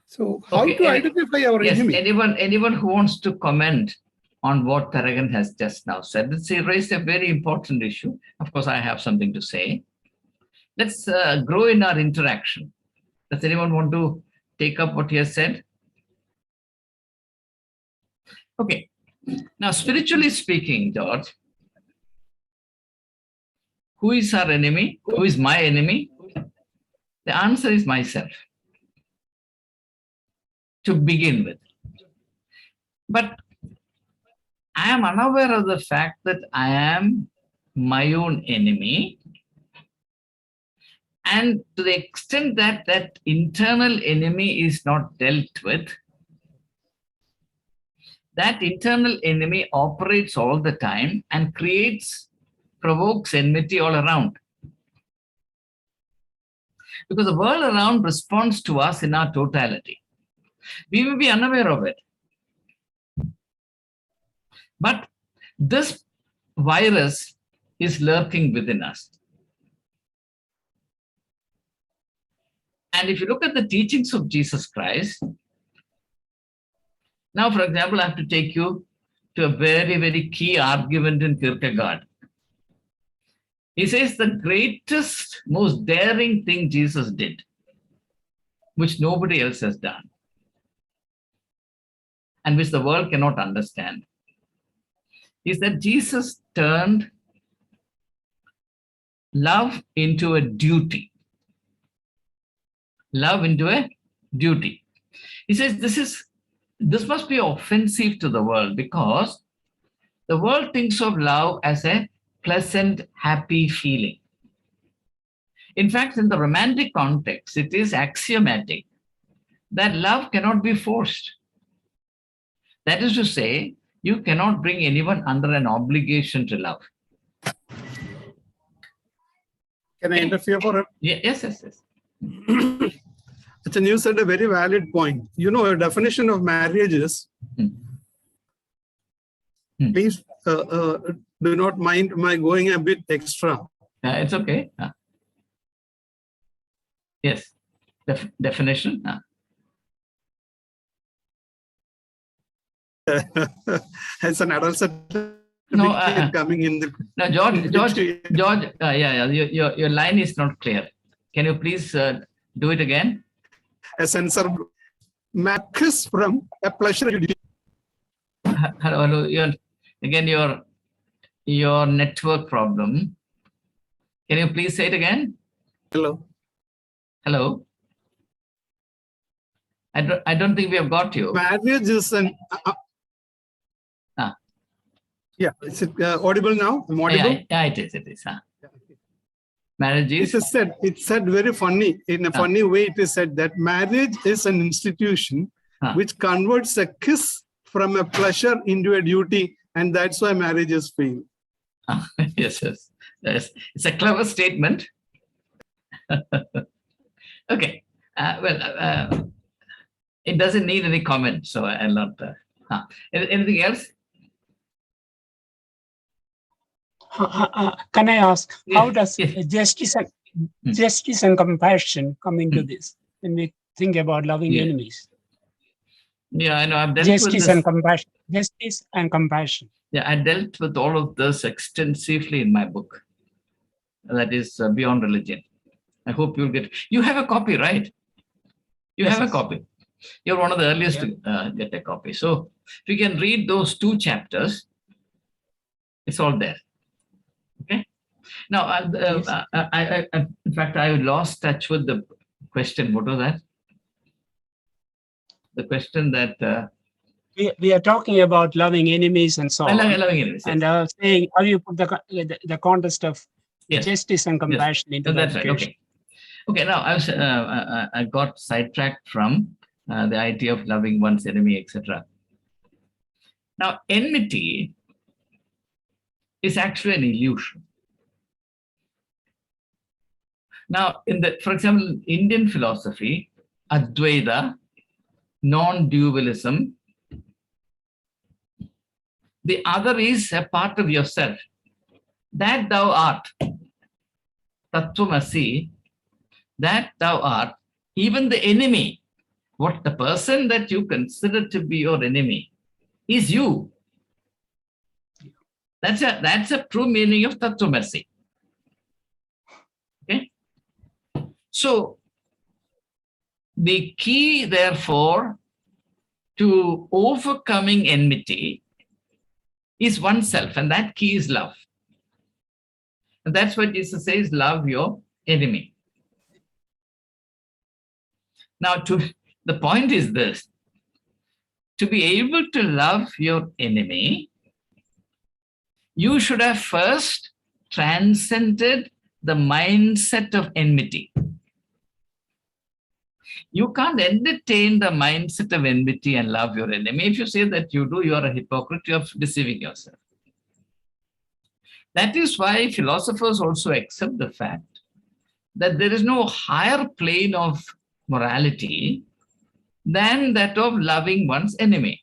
So how to identify our enemy? Anyone who wants to comment on what Taragan has just now said, he raised a very important issue. Of course, I have something to say. Let's grow in our interaction. Does anyone want to take up what he has said? Okay. Now, spiritually speaking, George, who is our enemy? Who is my enemy? The answer is myself, to begin with. But I am unaware of the fact that I am my own enemy. And to the extent that that internal enemy is not dealt with, that internal enemy operates all the time and provokes enmity all around. because the world around responds to us in our totality. We may be unaware of it. But this virus is lurking within us. And if you look at the teachings of Jesus Christ, now, for example, I have to take you to a very, very key argument in Kierkegaard. He says the greatest, most daring thing Jesus did, which nobody else has done, and which the world cannot understand, is that Jesus turned love into a duty. Love into a duty. He says this must be offensive to the world, because the world thinks of love as a pleasant, happy feeling. In fact, in the romantic context, it is axiomatic that love cannot be forced. That is to say, you cannot bring anyone under an obligation to love. Can I interfere for a Yes. It's a you said a very valid point. You know, a definition of marriage is, please do not mind my going a bit extra. It's okay. Yes. Definition. As an adult certificate No, coming in the. No, George. Your line is not clear. Can you please do it again? A censor Marcus from a pleasure. Hello. Your network problem. Can you please say it again? Hello. I don't think we have got you. Marriage is an. Yeah, is it audible now? I'm audible? Yeah, it is. Marriage is. It's said very funny. In a funny way, it is said that marriage is an institution which converts a kiss from a pleasure into a duty, and that's why marriage is failed. Yes. It's a clever statement. Okay. It doesn't need any comment, so I'll not. Anything else? Can I ask, how does justice and compassion come into this when we think about loving enemies? Yeah, I know. I've dealt Justice with this. and compassion. Justice and compassion. Yeah, I dealt with all of this extensively in my book. That is Beyond Religion. I hope you'll get. You have a copy, right? You have a copy. You're one of the earliest to get a copy. So if you can read those 2 chapters, it's all there. Okay. Now, in fact, I lost touch with the question. What was that? The question that we are talking about loving enemies and so on. Loving enemies. Yes. And saying how you put the context of justice and compassion into that. That's right. Okay. Now I got sidetracked from the idea of loving one's enemy, etc. Now, enmity is actually an illusion. Now, for example, Indian philosophy, Advaita, non-dualism, the other is a part of yourself. That thou art, Tattvamasi, that thou art, even the enemy, what the person that you consider to be your enemy is you. That's a true meaning of Tattvamasi. Okay? So, the key, therefore, to overcoming enmity is oneself, and that key is love. And that's what Jesus says, love your enemy. Now, the point is this: to be able to love your enemy, you should have first transcended the mindset of enmity. You can't entertain the mindset of enmity and love your enemy. If you say that you do, you are a hypocrite, you are deceiving yourself. That is why philosophers also accept the fact that there is no higher plane of morality than that of loving one's enemy.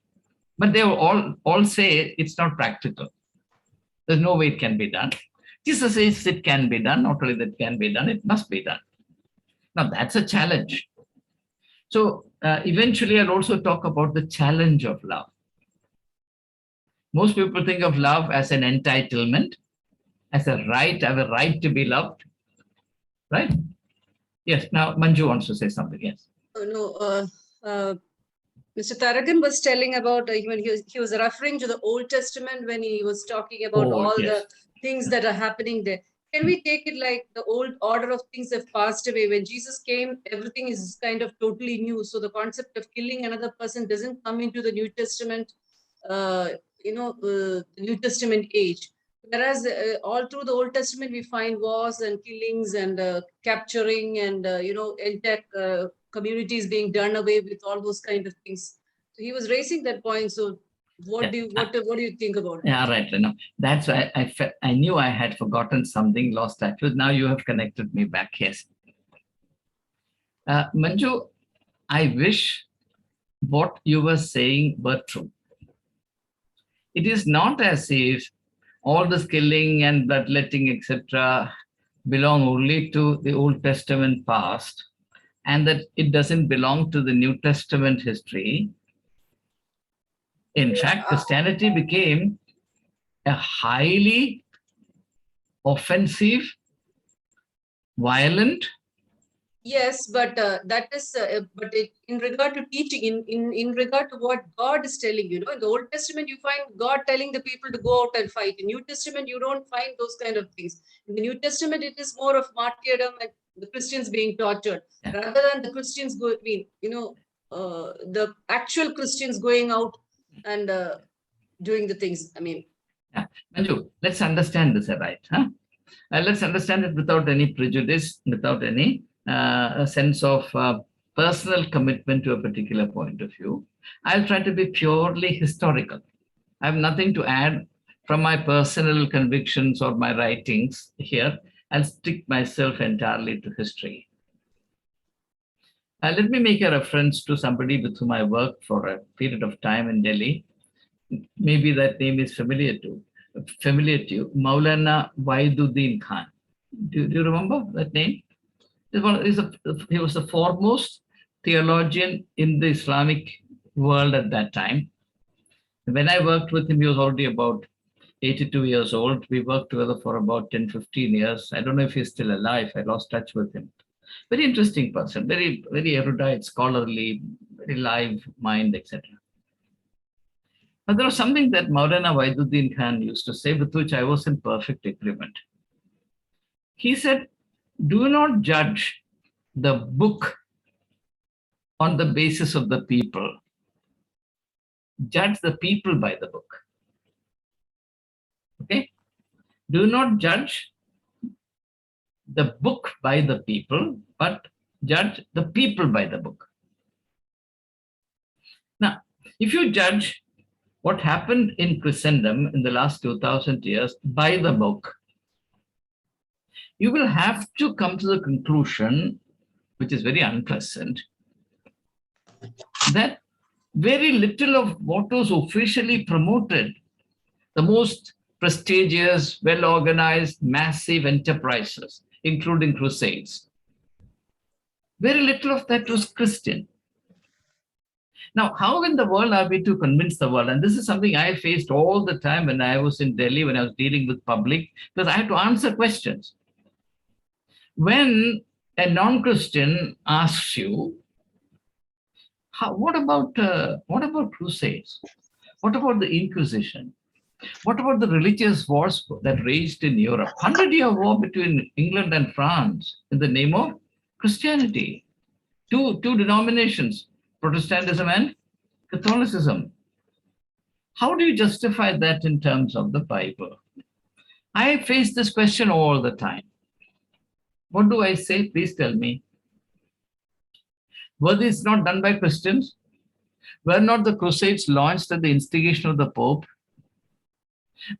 But they all say it's not practical. There's no way it can be done. Jesus says it can be done. Not only that it can be done, it must be done. Now, that's a challenge. So eventually, I'll also talk about the challenge of love. Most people think of love as an entitlement, as a right, I have a right to be loved, right? Yes, now Manju wants to say something, yes. Mr. Taragan was telling about, when he was referring to the Old Testament when he was talking about the things that are happening there. Can we take it like the old order of things have passed away? When Jesus came, everything is kind of totally new. So the concept of killing another person doesn't come into the New Testament, the New Testament age. Whereas all through the Old Testament, we find wars and killings and capturing and, entire communities being done away with, all those kind of things. So he was raising that point. So what do you think about it? Yeah, right. No, that's why I knew I had forgotten something, lost touch with. Now you have connected me back. Yes. Manju, I wish what you were saying were true. It is not as if all this killing and bloodletting, etc., belong only to the Old Testament past, and that it doesn't belong to the New Testament history. In fact, Christianity became a highly offensive, violent. Yes, but that is, in regard to teaching, in regard to what God is telling, in the Old Testament, you find God telling the people to go out and fight. In New Testament, you don't find those kind of things. In the New Testament, it is more of martyrdom and the Christians being tortured, rather than the Christians the actual Christians going out and doing the things. Yeah. Manju, let's understand this right. Let's understand it without any prejudice, without any a sense of personal commitment to a particular point of view. I'll try to be purely historical. I have nothing to add from my personal convictions or my writings here. I'll stick myself entirely to history. Let me make a reference to somebody with whom I worked for a period of time in Delhi. Maybe that name is familiar to you, Maulana Waiduddin Khan. Do you remember that name? He was the foremost theologian in the Islamic world at that time. When I worked with him, he was already about 82 years old. We worked together for about 10, 15 years. I don't know if he's still alive. I lost touch with him. Very interesting person, very, very erudite, scholarly, very live mind, etc. But there was something that Maulana Waiduddin Khan used to say, with which I was in perfect agreement. He said, do not judge the book on the basis of the people. Judge the people by the book. Okay? Do not judge the book by the people, but judge the people by the book. Now, if you judge what happened in Christendom in the last 2000 years by the book, you will have to come to the conclusion, which is very unpleasant, that very little of what was officially promoted, the most prestigious, well-organized, massive enterprises, including crusades, very little of that was Christian. Now, how in the world are we to convince the world? And this is something I faced all the time when I was in Delhi, when I was dealing with public, because I had to answer questions. When a non-Christian asks you, what about crusades? What about the Inquisition? What about the religious wars that raged in Europe? 100-year war between England and France in the name of Christianity. Two denominations, Protestantism and Catholicism. How do you justify that in terms of the Bible? I face this question all the time. What do I say? Please tell me. Were these not done by Christians? Were not the Crusades launched at the instigation of the Pope?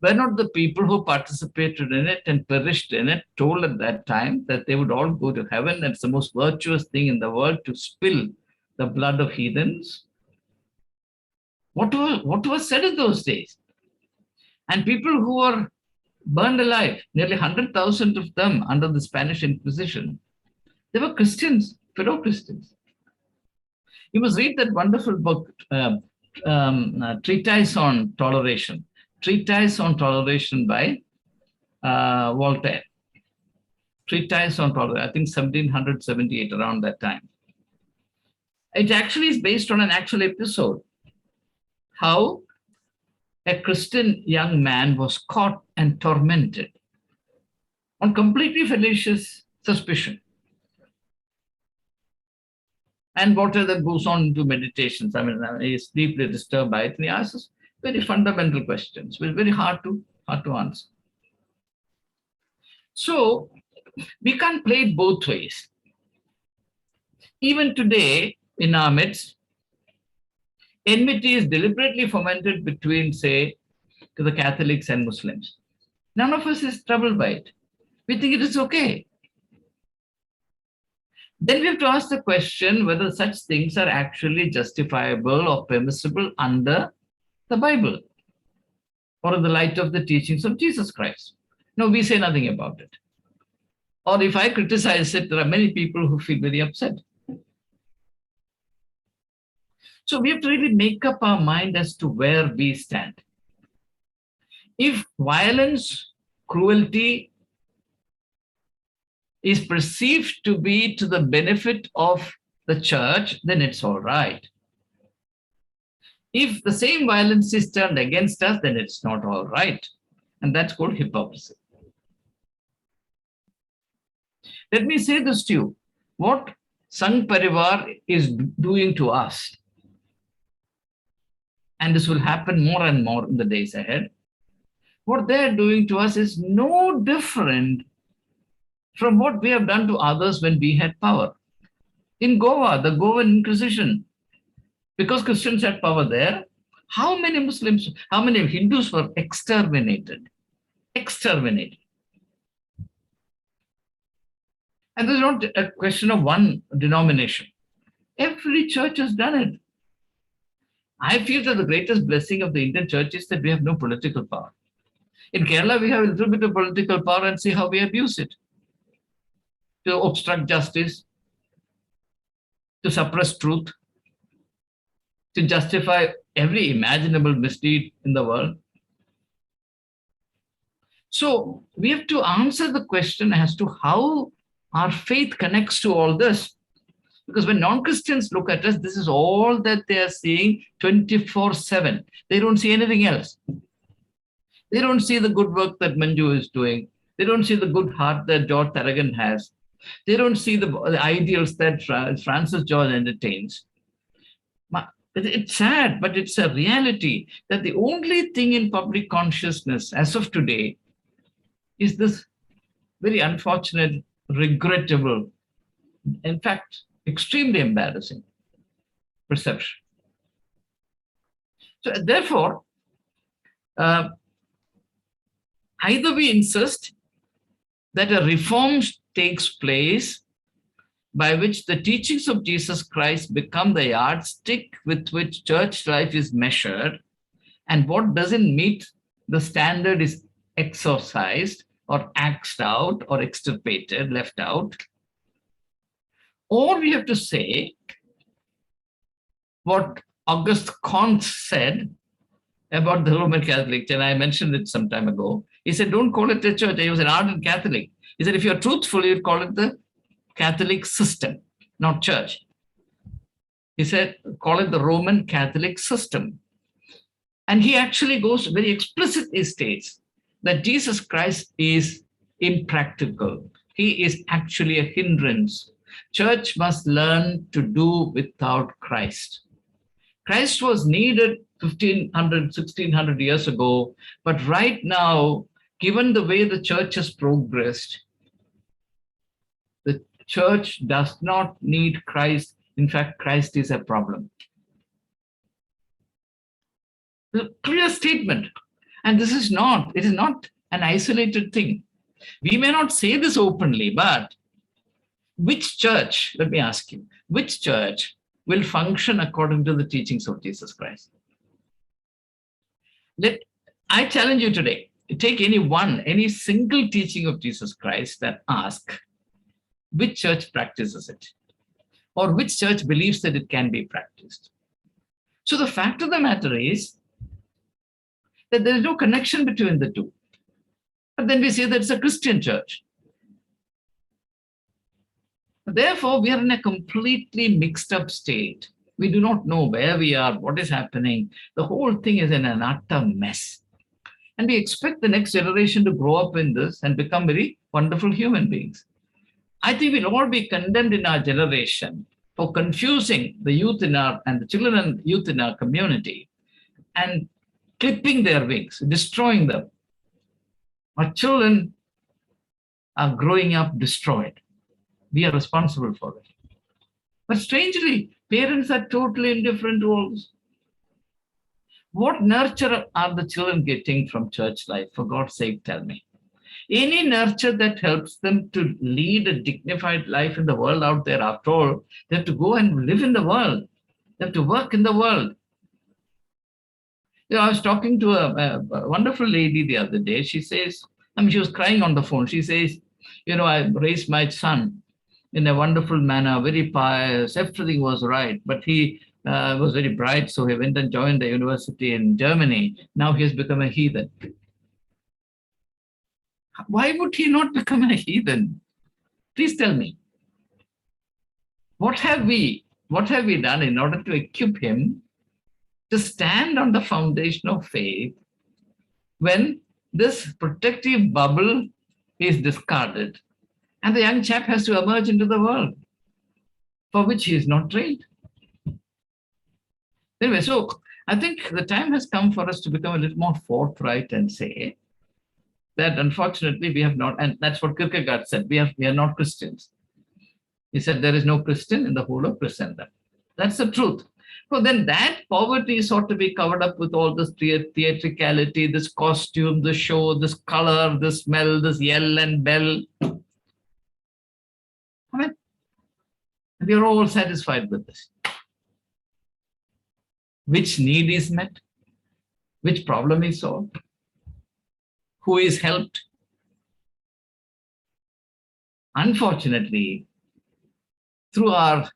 Were not the people who participated in it and perished in it told at that time that they would all go to heaven? That's the most virtuous thing in the world, to spill the blood of heathens. What was said in those days? And people who were burned alive, nearly 100,000 of them under the Spanish Inquisition, they were Christians, fellow Christians. You must read that wonderful book, Treatise on Toleration. Treatise on Toleration by Voltaire. Treatise on Toleration, I think 1778, around that time. It actually is based on an actual episode. How a Christian young man was caught and tormented on completely fallacious suspicion. And Voltaire then goes on into meditations. I mean, he's deeply disturbed by it, and he asks very fundamental questions, which are very hard to answer. So we can't play it both ways. Even today, in our midst, enmity is deliberately fomented between, say, to the Catholics and Muslims. None of us is troubled by it. We think it is okay. Then we have to ask the question whether such things are actually justifiable or permissible under the Bible or in the light of the teachings of Jesus Christ. No, we say nothing about it. Or if I criticize it, there are many people who feel very upset. So we have to really make up our mind as to where we stand. If violence, cruelty is perceived to be to the benefit of the church, then it's all right. If the same violence is turned against us, then it's not all right. And that's called hypocrisy. Let me say this to you. What Sangh Parivar is doing to us, and this will happen more and more in the days ahead, what they're doing to us is no different from what we have done to others when we had power. In Goa, the Goan Inquisition, because Christians had power there, how many Muslims, how many Hindus were exterminated? Exterminated. And there's not a question of one denomination. Every church has done it. I feel that the greatest blessing of the Indian church is that we have no political power. In Kerala, we have a little bit of political power, and see how we abuse it. To obstruct justice, to suppress truth, to justify every imaginable misdeed in the world. So we have to answer the question as to how our faith connects to all this. Because when non-Christians look at us, this is all that they are seeing 24/7. They don't see anything else. They don't see the good work that Manju is doing. They don't see the good heart that George Thorogood has. They don't see the ideals that Francis George entertains. It's sad, but it's a reality that the only thing in public consciousness as of today is this very unfortunate, regrettable, in fact, extremely embarrassing perception. So therefore, either we insist that a reform takes place by which the teachings of Jesus Christ become the yardstick with which church life is measured, and what doesn't meet the standard is exorcised or axed out or extirpated, left out. Or we have to say what Auguste Comte said about the Roman Catholic Church, and I mentioned it some time ago. He said, don't call it a church. He was an ardent Catholic. He said, if you're truthful, you'd call it the Catholic system, not church. He said, call it the Roman Catholic system. And he actually goes very explicitly states that Jesus Christ is impractical. He is actually a hindrance. Church must learn to do without Christ. Christ was needed 1500, 1600 years ago, but right now, given the way the church has progressed, the church does not need Christ. In fact, Christ is a problem. A clear statement. And it is not an isolated thing. We may not say this openly, but which church, let me ask you, which church will function according to the teachings of Jesus Christ? I challenge you today, take any single teaching of Jesus Christ and ask, which church practices it? Or which church believes that it can be practiced? So the fact of the matter is that there is no connection between the two. But then we say that it's a Christian church. Therefore, we are in a completely mixed up state. We do not know where we are, what is happening. The whole thing is in an utter mess. And we expect the next generation to grow up in this and become very wonderful human beings. I think we'll all be condemned in our generation for confusing the youth and the children and youth in our community and clipping their wings, destroying them. Our children are growing up destroyed. We are responsible for it. But strangely, parents are totally indifferent to all this. What nurture are the children getting from church life? For God's sake, tell me. Any nurture that helps them to lead a dignified life in the world out there. After all, they have to go and live in the world. They have to work in the world. I was talking to a wonderful lady the other day. She says, she was crying on the phone. She says, I raised my son in a wonderful manner, very pious, everything was right, but he was very bright, so he went and joined the university in Germany. Now he has become a heathen. Why would he not become a heathen? Please tell me. What have we done in order to equip him to stand on the foundation of faith when this protective bubble is discarded and the young chap has to emerge into the world for which he is not trained? Anyway, so I think the time has come for us to become a little more forthright and say that unfortunately we have not, and that's what Kierkegaard said, we are not Christians. He said there is no Christian in the whole of Christendom. That's the truth. So then that poverty ought to be covered up with all this theatricality, this costume, this show, this color, this smell, this yell and bell. We are all satisfied with this. Which need is met? Which problem is solved? Who is helped? Unfortunately, through our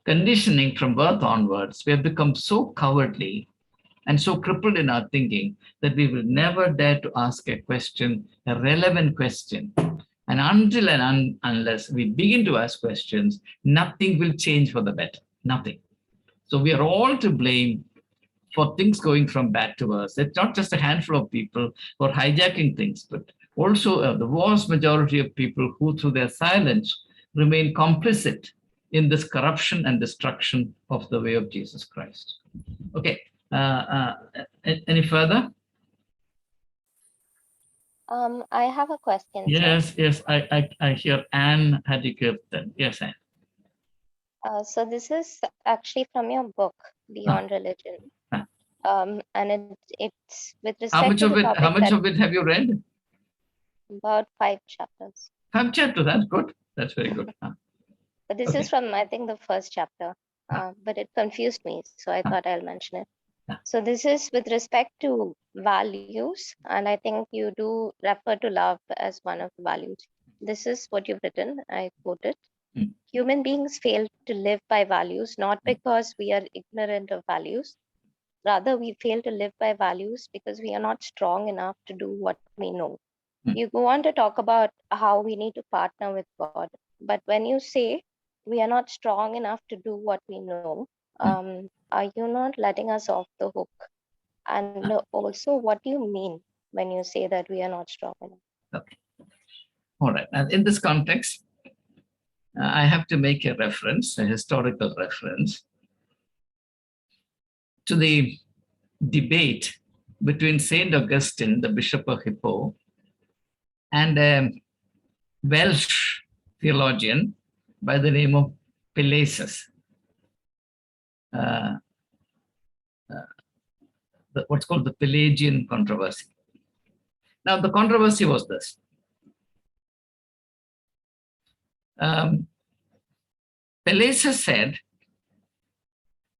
conditioning from birth onwards, we have become so cowardly and so crippled in our thinking that we will never dare to ask a question, a relevant question. And until and unless we begin to ask questions, nothing will change for the better, nothing. So we are all to blame for things going from bad to worse. It's not just a handful of people who are hijacking things, but also the vast majority of people who, through their silence, remain complicit in this corruption and destruction of the way of Jesus Christ. Okay, any further? I have a question. Yes, sir. Yes, I hear Anne had you give them. Yes, Anne. So this is actually from your book, Beyond Religion. And it's with respect how much to of the it? topic How much of it have you read? About 5 chapters. 5 chapters. That's good. That's very good. But this is from, I think, the first chapter. But it confused me, so I thought I'll mention it. So this is with respect to values, and I think you do refer to love as one of the values. This is what you've written. I quote it. Human beings fail to live by values, not because we are ignorant of values. Rather, we fail to live by values because we are not strong enough to do what we know. You go on to talk about how we need to partner with God. But when you say we are not strong enough to do what we know, are you not letting us off the hook? And also, what do you mean when you say that we are not strong enough? Okay. All right. And in this context, I have to make a reference, a historical reference, to the debate between Saint Augustine, the Bishop of Hippo, and a Welsh theologian by the name of Pelagius. What's called the Pelagian controversy. Now, the controversy was this. Pelagius said,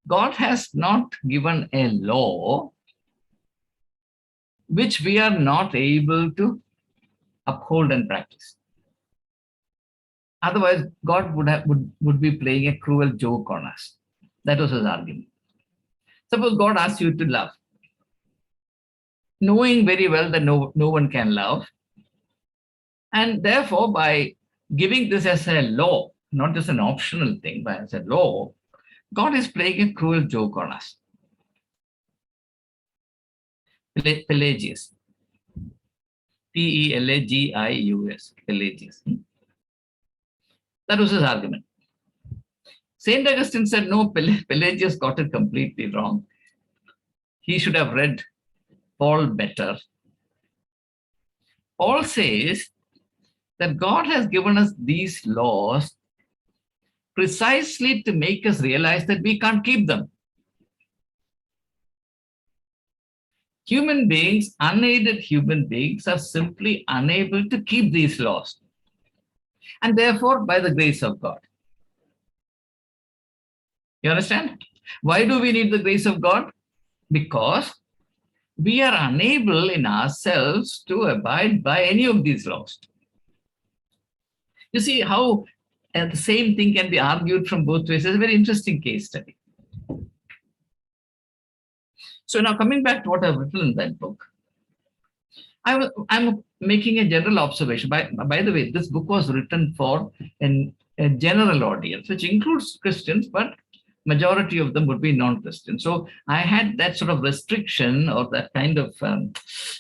God has not given a law which we are not able to uphold and practice. Otherwise, God would be playing a cruel joke on us. That was his argument. Suppose God asks you to love, knowing very well that no one can love, and therefore by giving this as a law, not just an optional thing, but as a law, God is playing a cruel joke on us. Pelagius. Pelagius. Pelagius. That was his argument. St. Augustine said, no, Pelagius got it completely wrong. He should have read Paul better. Paul says that God has given us these laws precisely to make us realize that we can't keep them. Human beings, unaided human beings, are simply unable to keep these laws. And therefore, by the grace of God. You understand? Why do we need the grace of God? Because we are unable in ourselves to abide by any of these laws. You see how the same thing can be argued from both ways. It's a very interesting case study. So now coming back to what I've written in that book, I'm making a general observation. By the way, this book was written for a general audience, which includes Christians, but majority of them would be non-Christian. So I had that sort of restriction or that kind of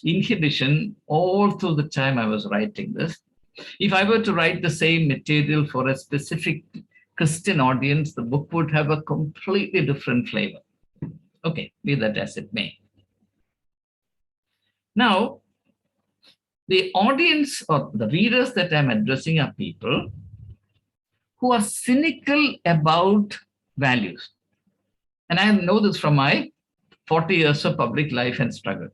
inhibition all through the time I was writing this. If I were to write the same material for a specific Christian audience, the book would have a completely different flavor. Okay, be that as it may. Now, the audience or the readers that I'm addressing are people who are cynical about values. And I know this from my 40 years of public life and struggle.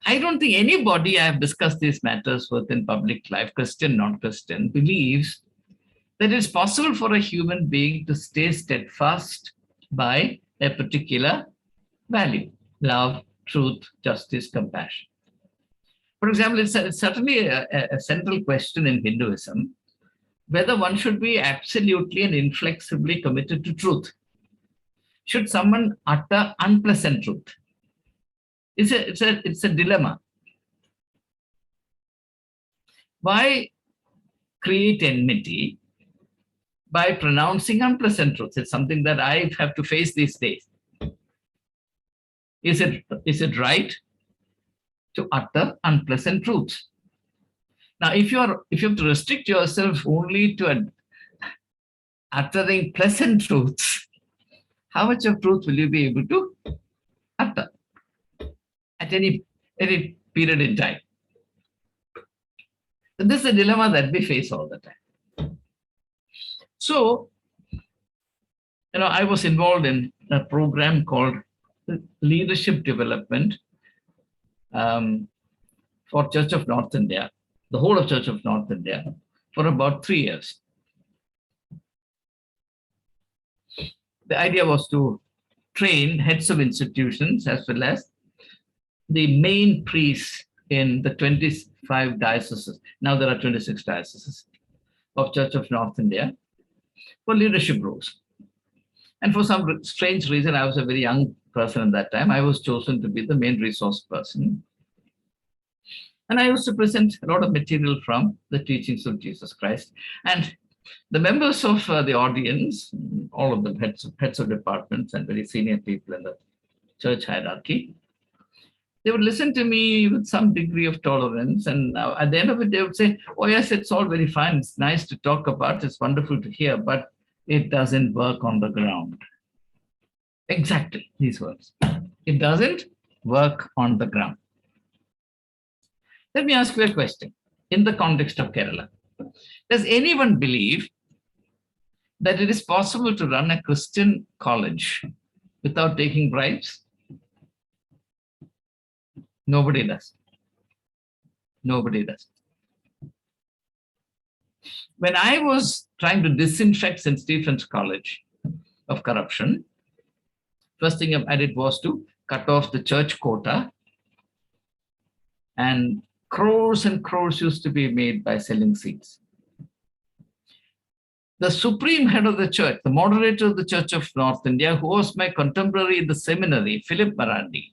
I don't think anybody I have discussed these matters with in public life, Christian, non-Christian, believes that it's possible for a human being to stay steadfast by a particular value: love, truth, justice, compassion. For example, it's certainly a central question in Hinduism whether one should be absolutely and inflexibly committed to truth. Should someone utter unpleasant truth? It's a dilemma. Why create enmity by pronouncing unpleasant truths? It's something that I have to face these days. Is it right to utter unpleasant truths? Now, if you have to restrict yourself only to uttering pleasant truths, how much of truth will you be able to utter at any period in time? So this is a dilemma that we face all the time. So, I was involved in a program called Leadership Development for Church of North India, the whole of Church of North India, for about 3 years. The idea was to train heads of institutions as well as the main priests in the 25 dioceses. Now there are 26 dioceses of Church of North India for leadership roles. And for some strange reason, I was a very young person at that time. I was chosen to be the main resource person. And I used to present a lot of material from the teachings of Jesus Christ. And the members of the audience, all of them heads of departments and very senior people in the church hierarchy, they would listen to me with some degree of tolerance. And at the end of it, they would say, oh, yes, it's all very fine. It's nice to talk about. It's wonderful to hear, but it doesn't work on the ground. Exactly these words. It doesn't work on the ground. Let me ask you a question in the context of Kerala. Does anyone believe that it is possible to run a Christian college without taking bribes? Nobody does. Nobody does. When I was trying to disinfect St. Stephen's College of corruption, first thing I did was to cut off the church quota, and crores used to be made by selling seats. The supreme head of the church, the moderator of the Church of North India, who was my contemporary in the seminary, Philip Marandi,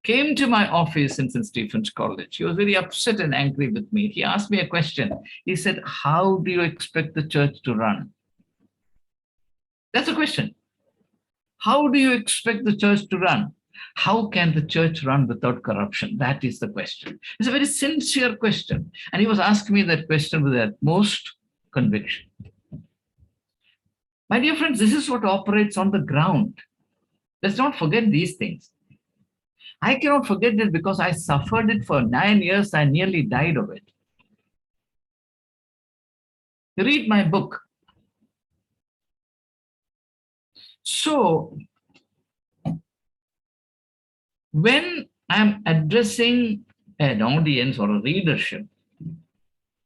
came to my office in St. Stephen's College. He was very upset and angry with me. He asked me a question. He said, "How do you expect the church to run?" That's a question. How do you expect the church to run? How can the church run without corruption? That is the question. It's a very sincere question. And he was asking me that question with the utmost conviction. My dear friends, this is what operates on the ground. Let's not forget these things. I cannot forget it because I suffered it for 9 years. I nearly died of it. You read my book. So, when I'm addressing an audience or a readership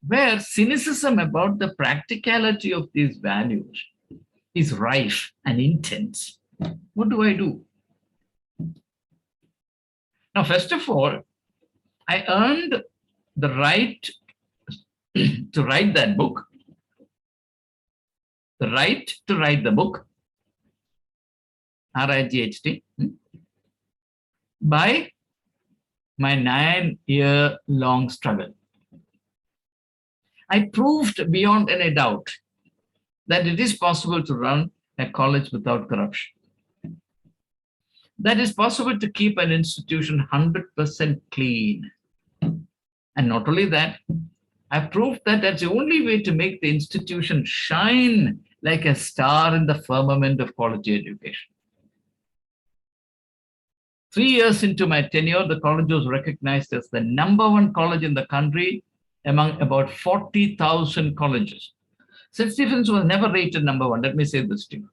where cynicism about the practicality of these values is rife and intense, what do? Now, first of all, I earned the right to write that book, the right to write the book, RIGHT, by my 9-year-long struggle. I proved beyond any doubt that it is possible to run a college without corruption. That is possible to keep an institution 100% clean. And not only that, I proved that that's the only way to make the institution shine like a star in the firmament of quality education. 3 years into my tenure, the college was recognized as the #1 college in the country among about 40,000 colleges. St. Stephen's was never rated #1. Let me say this to you.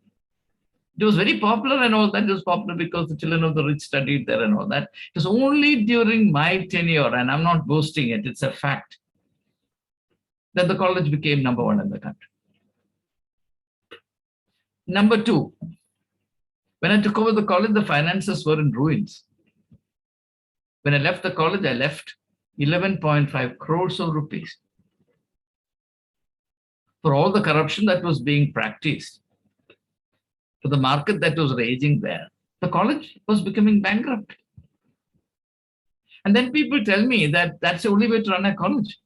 It was very popular and all that. It was popular because the children of the rich studied there and all that. It was only during my tenure, and I'm not boasting it, it's a fact, that the college became #1 in the country. Number 2, when I took over the college, the finances were in ruins. When I left the college, I left 11.5 crores of rupees for all the corruption that was being practiced, for the market that was raging there. The college was becoming bankrupt. And then people tell me that that's the only way to run a college,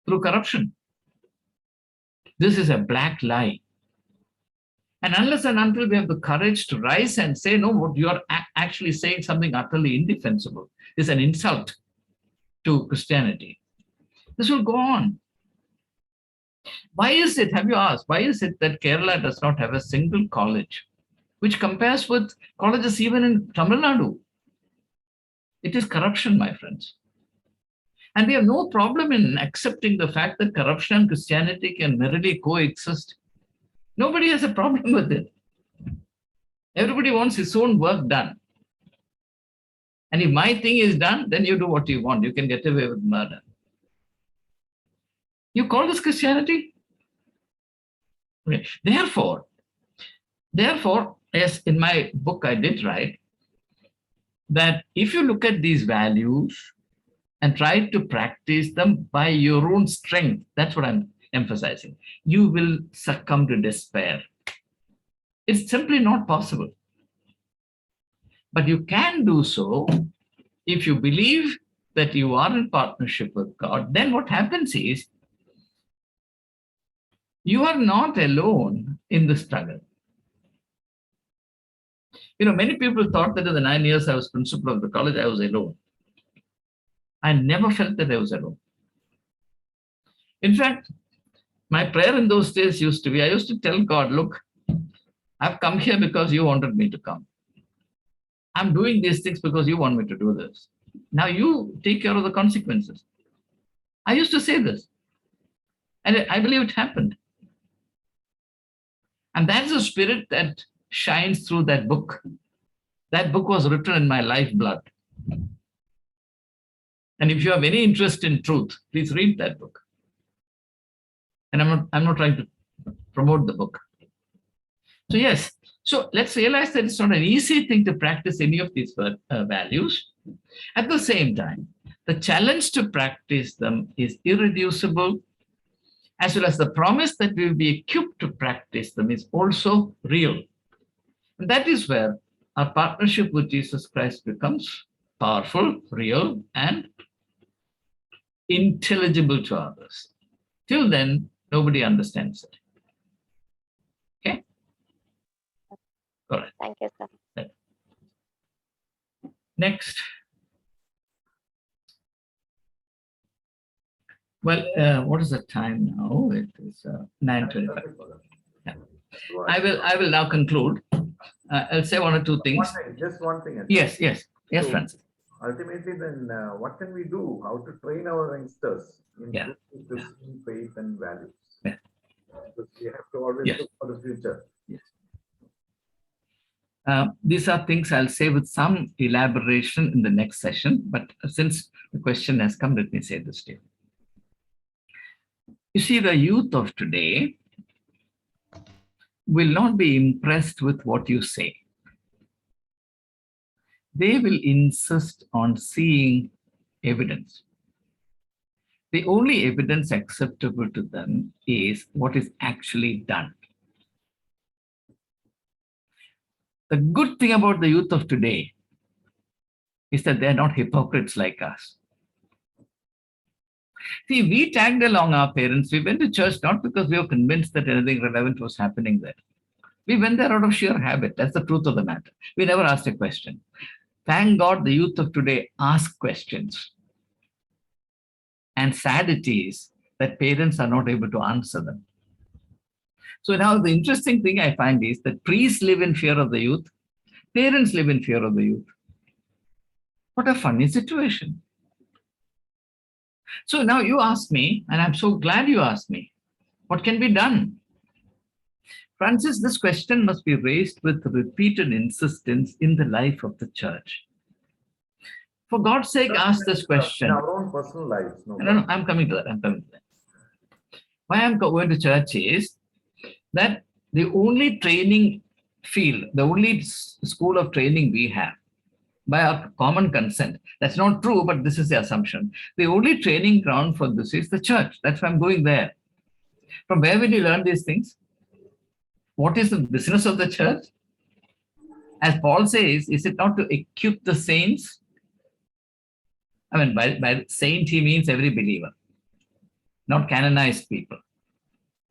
through corruption. This is a black lie. And unless and until we have the courage to rise and say, no, what you are actually saying something utterly indefensible, is an insult to Christianity, this will go on. Why is it, have you asked, why is it that Kerala does not have a single college which compares with colleges even in Tamil Nadu? It is corruption, my friends. And we have no problem in accepting the fact that corruption and Christianity can merely coexist. Nobody has a problem with it. Everybody wants his own work done. And if my thing is done, then you do what you want. You can get away with murder. You call this Christianity? Okay. Therefore, as in my book I did write, that if you look at these values and try to practice them by your own strength, that's what I'm emphasizing, you will succumb to despair. It's simply not possible. But you can do so if you believe that you are in partnership with God. Then what happens is, you are not alone in the struggle. You know, many people thought that in the 9 years I was principal of the college, I was alone. I never felt that I was alone. In fact, my prayer in those days used to be, I used to tell God, look, I've come here because you wanted me to come. I'm doing these things because you want me to do this. Now you take care of the consequences. I used to say this. And I believe it happened. And that's the spirit that shines through that book. That book was written in my lifeblood. And if you have any interest in truth, please read that book. And I'm not trying to promote the book. So yes, so let's realize that it's not an easy thing to practice any of these values. At the same time, the challenge to practice them is irreducible, as well as the promise that we will be equipped to practice them is also real. And that is where our partnership with Jesus Christ becomes powerful, real, and intelligible to others. Till then, nobody understands it. Okay? All right. Thank you, sir. Next. Well, what is the time now? It is 9:25. Yeah. I will now conclude. I'll say one or two things. Just one thing. Yes, So, Francis. Ultimately, then, what can we do? How to train our youngsters in this faith and values? Yeah. Because we have to always look for the future. Yes. These are things I'll say with some elaboration in the next session, but since the question has come, let me say this to you. You see, the youth of today will not be impressed with what you say. They will insist on seeing evidence. The only evidence acceptable to them is what is actually done. The good thing about the youth of today is that they're not hypocrites like us. See, we tagged along our parents. We went to church not because we were convinced that anything relevant was happening there. We went there out of sheer habit. That's the truth of the matter. We never asked a question. Thank God the youth of today ask questions. And sad it is that parents are not able to answer them. So now the interesting thing I find is that priests live in fear of the youth. Parents live in fear of the youth. What a funny situation. So now you ask me, and I'm so glad you asked me, what can be done? Francis, this question must be raised with repeated insistence in the life of the church. For God's sake, ask this question. In our own personal lives. No, I'm coming to that. Why I'm going to church is that the only training field, the only school of training we have, by our common consent, that's not true, but this is the assumption. The only training ground for this is the church. That's why I'm going there. From where will you learn these things? What is the business of the church? As Paul says, is it not to equip the saints? I mean, by saint, he means every believer, not canonized people.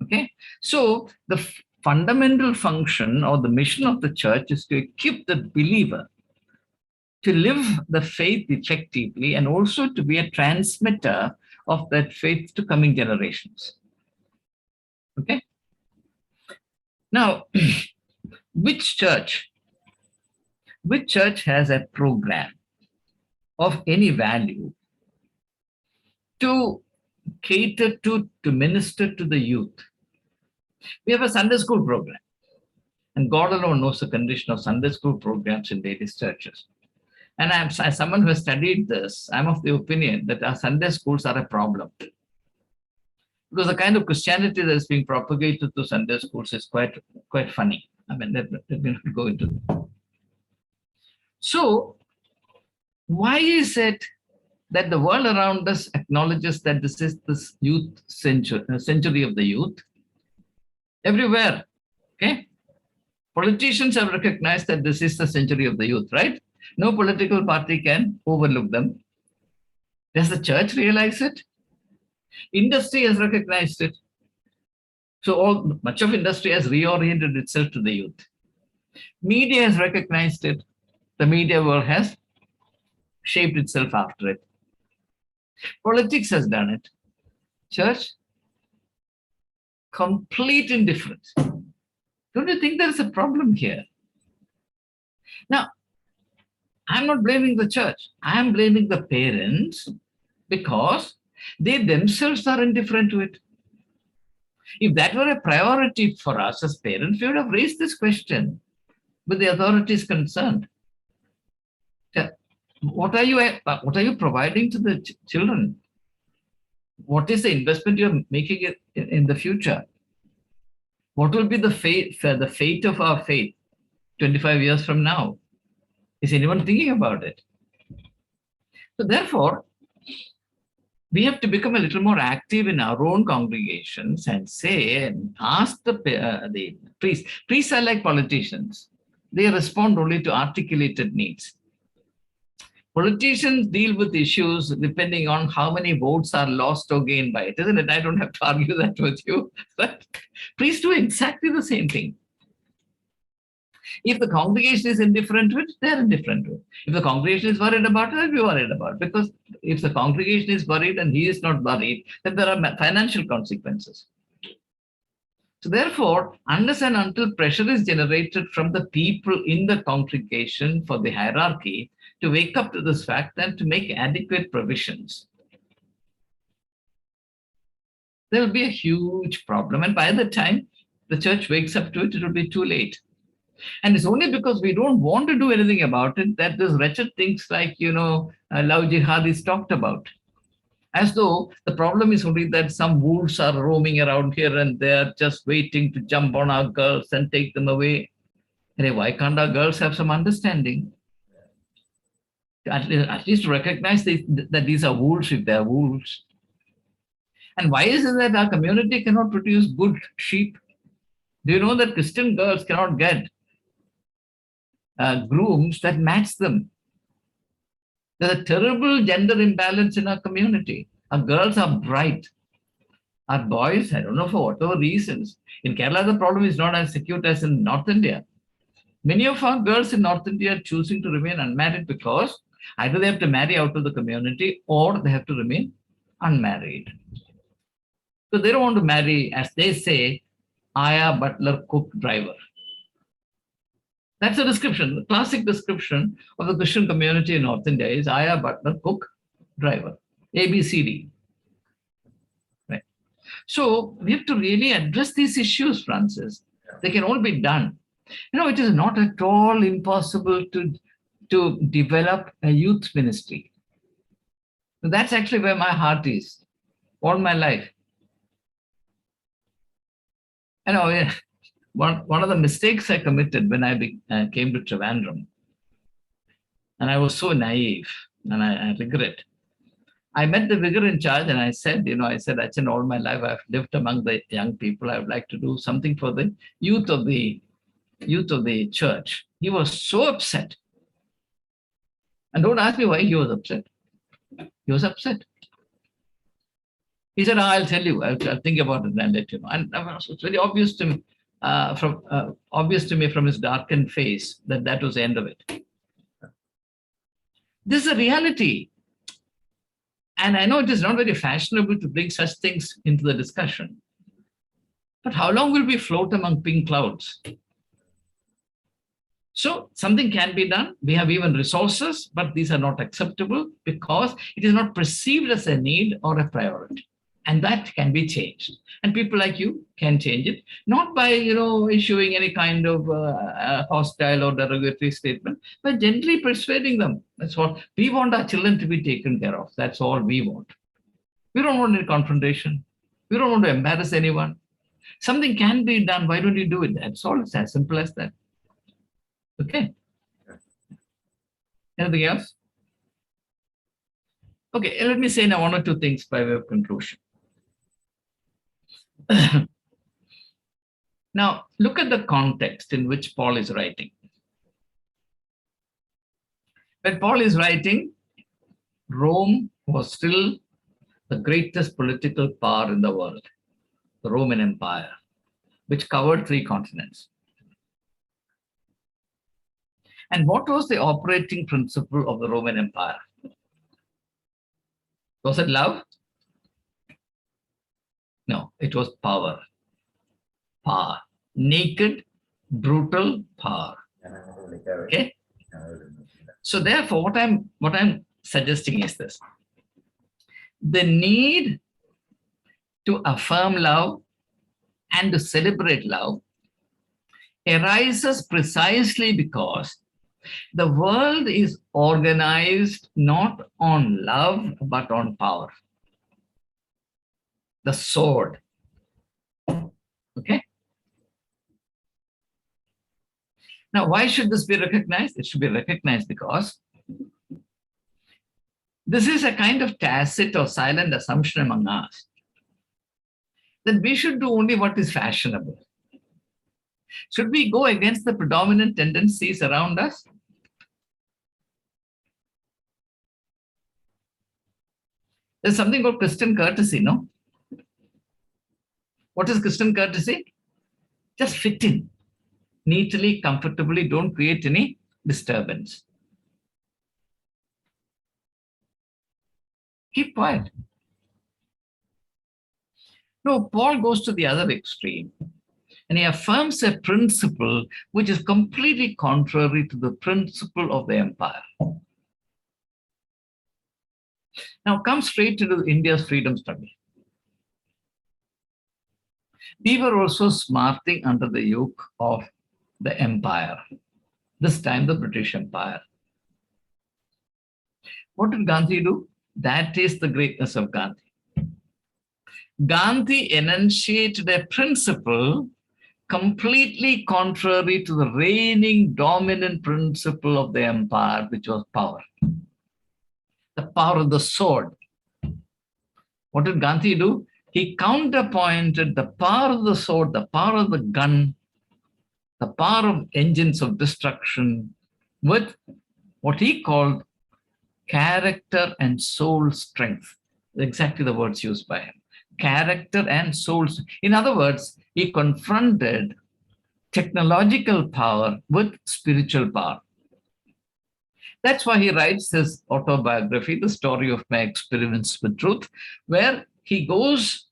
Okay? So the fundamental function or the mission of the church is to equip the believer to live the faith effectively and also to be a transmitter of that faith to coming generations. Okay? Now, which church has a program of any value to cater to minister to the youth? We have a Sunday school program, and God alone knows the condition of Sunday school programs in various churches. And as someone who has studied this, I'm of the opinion that our Sunday schools are a problem. Because the kind of Christianity that is being propagated to Sunday schools is quite funny. I mean, let me not go into that. So, why is it that the world around us acknowledges that this is this youth century of the youth? Everywhere, okay? Politicians have recognized that this is the century of the youth, right? No political party can overlook them. Does the church realize it? Industry has recognized it. So much of industry has reoriented itself to the youth. Media has recognized it. The media world has shaped itself after it. Politics has done it. Church, complete indifference. Don't you think there's a problem here? Now, I'm not blaming the church. I'm blaming the parents because they themselves are indifferent to it. If that were a priority for us as parents, we would have raised this question with the authorities concerned. what are you providing to the children? What is the investment you're making in the future? What will be the fate of our faith 25 years from now? Is anyone thinking about it? So therefore, we have to become a little more active in our own congregations and say and ask the priests. Priests are like politicians. They respond only to articulated needs. Politicians deal with issues depending on how many votes are lost or gained by it, isn't it? I don't have to argue that with you. But priests do exactly the same thing. If the congregation is indifferent to it, they're indifferent to it. If the congregation is worried about it, they'll be worried about it. Because if the congregation is worried and he is not worried, then there are financial consequences. So therefore, unless and until pressure is generated from the people in the congregation for the hierarchy to wake up to this fact and to make adequate provisions, there will be a huge problem. And by the time the church wakes up to it, it will be too late. And it's only because we don't want to do anything about it that these wretched things like, love jihad is talked about. As though the problem is only that some wolves are roaming around here and they're just waiting to jump on our girls and take them away. And why can't our girls have some understanding? At least recognize that these are wolves if they're wolves. And why is it that our community cannot produce good sheep? Do you know that Christian girls cannot get grooms that match them? There's a terrible gender imbalance in our community. Our girls are bright. Our boys, I don't know for whatever reasons. In Kerala, the problem is not as acute as in North India. Many of our girls in North India are choosing to remain unmarried because either they have to marry out of the community or they have to remain unmarried. So they don't want to marry, as they say, Aya, butler, cook, driver. That's a description. The classic description of the Christian community in North India is Aya, butler, cook, driver. ABCD. Right. So we have to really address these issues, Francis. They can all be done. It is not at all impossible to develop a youth ministry. That's actually where my heart is all my life. One of the mistakes I committed when I came to Trivandrum, and I was so naive, and I regret. I met the vicar in charge and I said, Achan, all my life I've lived among the young people. I would like to do something for the youth of the church. He was so upset. And don't ask me why he was upset. He was upset. He said, I'll tell you. I'll think about it and let you know. And it's very obvious to me. Obvious to me from his darkened face that was the end of it. This is a reality. And I know it is not very fashionable to bring such things into the discussion. But how long will we float among pink clouds? So something can be done. We have even resources, but these are not acceptable because it is not perceived as a need or a priority. And that can be changed. And people like you can change it, not by, issuing any kind of hostile or derogatory statement, but gently persuading them. That's all. We want our children to be taken care of. That's all we want. We don't want any confrontation. We don't want to embarrass anyone. Something can be done. Why don't you do it? That's all. It's as simple as that. Okay. Anything else? Okay, let me say now one or two things by way of conclusion. Now, look at the context in which Paul is writing. When Paul is writing, Rome was still the greatest political power in the world, the Roman Empire, which covered 3 continents. And what was the operating principle of the Roman Empire? Was it love? No, it was power. Power. Naked, brutal power. Okay? So therefore, what I'm suggesting is this. The need to affirm love and to celebrate love arises precisely because The world is organized not on love, but on power. The sword. Okay? Now, why should this be recognized? It should be recognized because this is a kind of tacit or silent assumption among us that we should do only what is fashionable. Should we go against the predominant tendencies around us? There's something called Christian courtesy, no? What is Christian courtesy? Just fit in neatly, comfortably, don't create any disturbance. Keep quiet. No, Paul goes to the other extreme and he affirms a principle which is completely contrary to the principle of the empire. Now come straight into India's freedom struggle. We were also smarting under the yoke of the empire, this time the British Empire. What did Gandhi do? That is the greatness of Gandhi. Gandhi enunciated a principle completely contrary to the reigning dominant principle of the empire, which was power. The power of the sword. What did Gandhi do? He counterpointed the power of the sword, the power of the gun, the power of engines of destruction with what he called character and soul strength. Exactly the words used by him. Character and soul. In other words, he confronted technological power with spiritual power. That's why he writes his autobiography, The Story of My Experiments with Truth, where he goes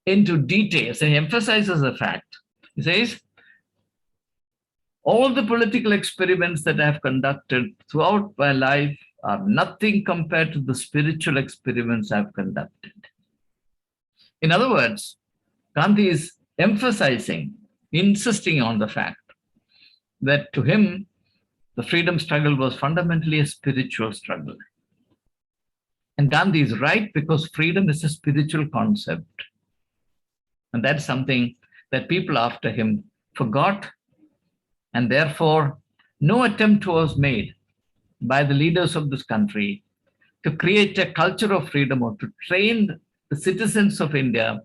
into details and he emphasizes the fact. He says, all the political experiments that I have conducted throughout my life are nothing compared to the spiritual experiments I've conducted. In other words, Gandhi is emphasizing, insisting on the fact that to him, the freedom struggle was fundamentally a spiritual struggle. And Gandhi is right because freedom is a spiritual concept. And that's something that people after him forgot. And therefore, no attempt was made by the leaders of this country to create a culture of freedom or to train the citizens of India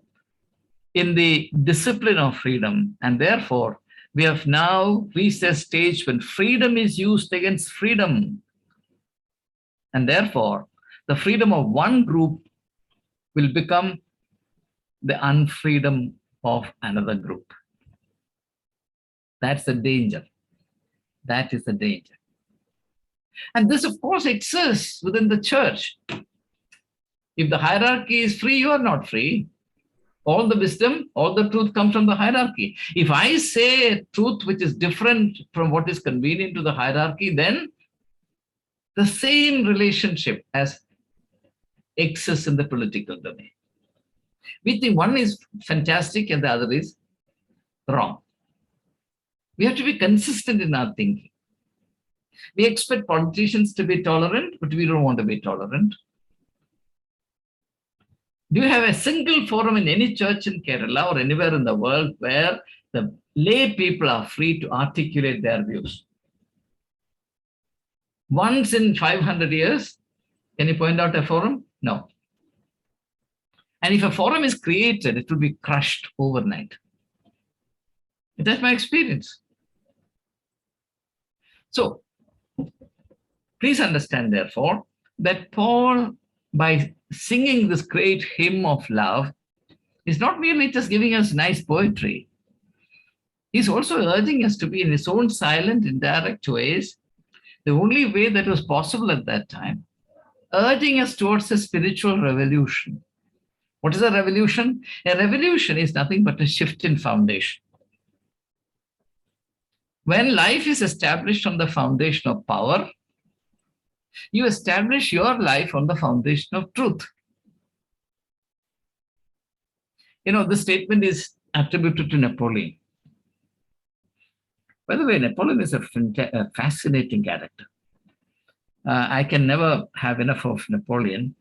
in the discipline of freedom. And therefore, we have now reached a stage when freedom is used against freedom. And therefore, the freedom of one group will become the unfreedom of another group. That's the danger. That is the danger. And this, of course, exists within the church. If the hierarchy is free, you are not free. All the wisdom, all the truth comes from the hierarchy. If I say a truth which is different from what is convenient to the hierarchy, then the same relationship as exists in the political domain. We think one is fantastic and the other is wrong. We have to be consistent in our thinking. We expect politicians to be tolerant, but we don't want to be tolerant. Do you have a single forum in any church in Kerala or anywhere in the world where the lay people are free to articulate their views? Once in 500 years, can you point out a forum? No. And if a forum is created, it will be crushed overnight. That's my experience. So, please understand, therefore, that Paul, by singing this great hymn of love, is not merely just giving us nice poetry. He's also urging us to be in his own silent, indirect ways, the only way that was possible at that time, urging us towards a spiritual revolution. What is a revolution? A revolution is nothing but a shift in foundation. When life is established on the foundation of power, you establish your life on the foundation of truth. You know, this statement is attributed to Napoleon. By the way, Napoleon is a fascinating character. I can never have enough of Napoleon.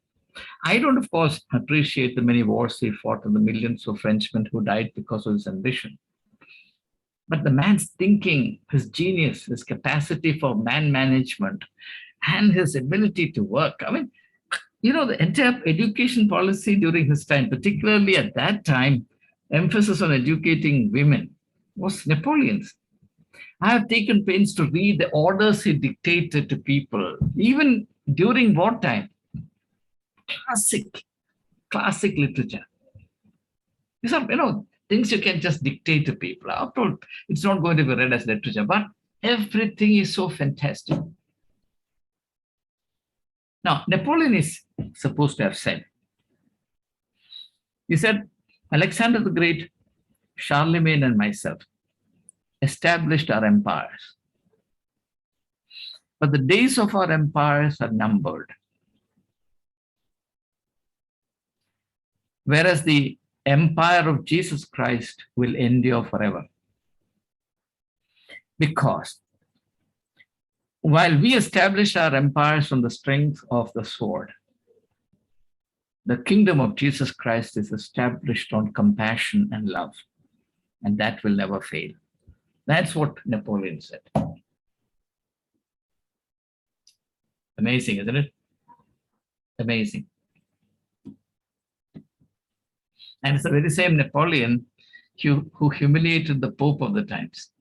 I don't, of course, appreciate the many wars he fought and the millions of Frenchmen who died because of his ambition. But the man's thinking, his genius, his capacity for man management, and his ability to work. I mean, the entire education policy during his time, particularly at that time, emphasis on educating women was Napoleon's. I have taken pains to read the orders he dictated to people, even during wartime. Classic literature. These are, things you can just dictate to people. After all, it's not going to be read as literature, but everything is so fantastic. Now, Napoleon is supposed to have said, he said, Alexander the Great, Charlemagne, and myself established our empires. But the days of our empires are numbered. Whereas the empire of Jesus Christ will endure forever. Because while we establish our empires on the strength of the sword, the kingdom of Jesus Christ is established on compassion and love, and that will never fail. That's what Napoleon said. Amazing, isn't it? Amazing. And it's the very same Napoleon who humiliated the Pope of the times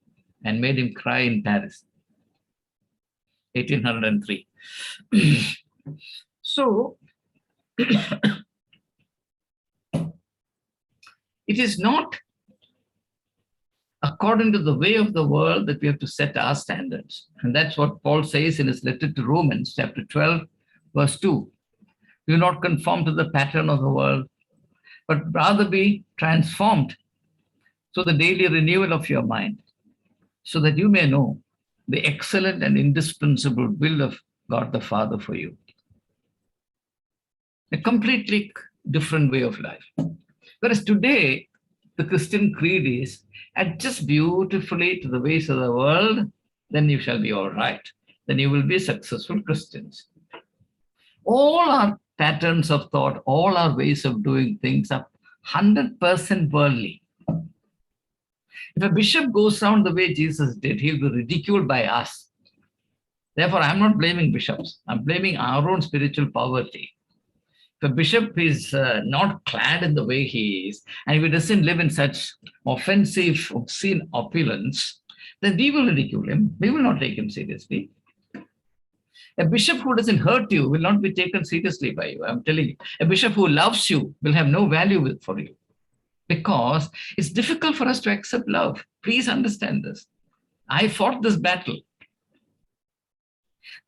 and made him cry in Paris, 1803. So, it is not according to the way of the world that we have to set our standards. And that's what Paul says in his letter to Romans, chapter 12, verse 2. Do not conform to the pattern of the world, but rather be transformed through the daily renewal of your mind, so that you may know the excellent and indispensable will of God the Father for you. A completely different way of life. Whereas today, the Christian creed is, adjust beautifully to the ways of the world, then you shall be all right. Then you will be successful Christians. All our patterns of thought, all our ways of doing things are 100% worldly. If a bishop goes around the way Jesus did, he'll be ridiculed by us. Therefore, I'm not blaming bishops. I'm blaming our own spiritual poverty. If a bishop is not clad in the way he is, and if he doesn't live in such offensive, obscene opulence, then we will ridicule him. We will not take him seriously. A bishop who doesn't hurt you will not be taken seriously by you. I'm telling you. A bishop who loves you will have no value for you, because it's difficult for us to accept love. Please understand this. I fought this battle.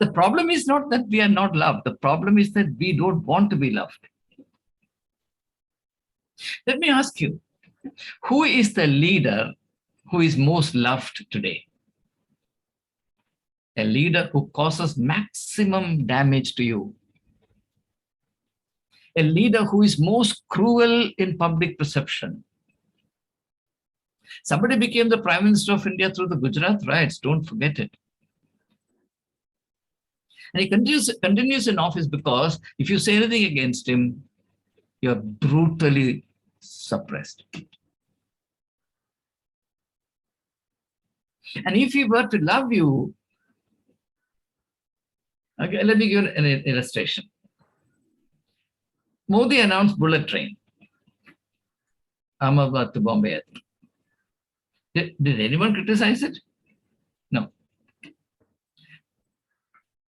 The problem is not that we are not loved. The problem is that we don't want to be loved. Let me ask you, who is the leader who is most loved today? A leader who causes maximum damage to you. A leader who is most cruel in public perception. Somebody became the Prime Minister of India through the Gujarat riots. Don't forget it. And he continues in office because if you say anything against him, you're brutally suppressed. And if he were to love you, okay, let me give you an illustration. Modi announced bullet train, Ahmedabad to Bombay. Did anyone criticize it? No.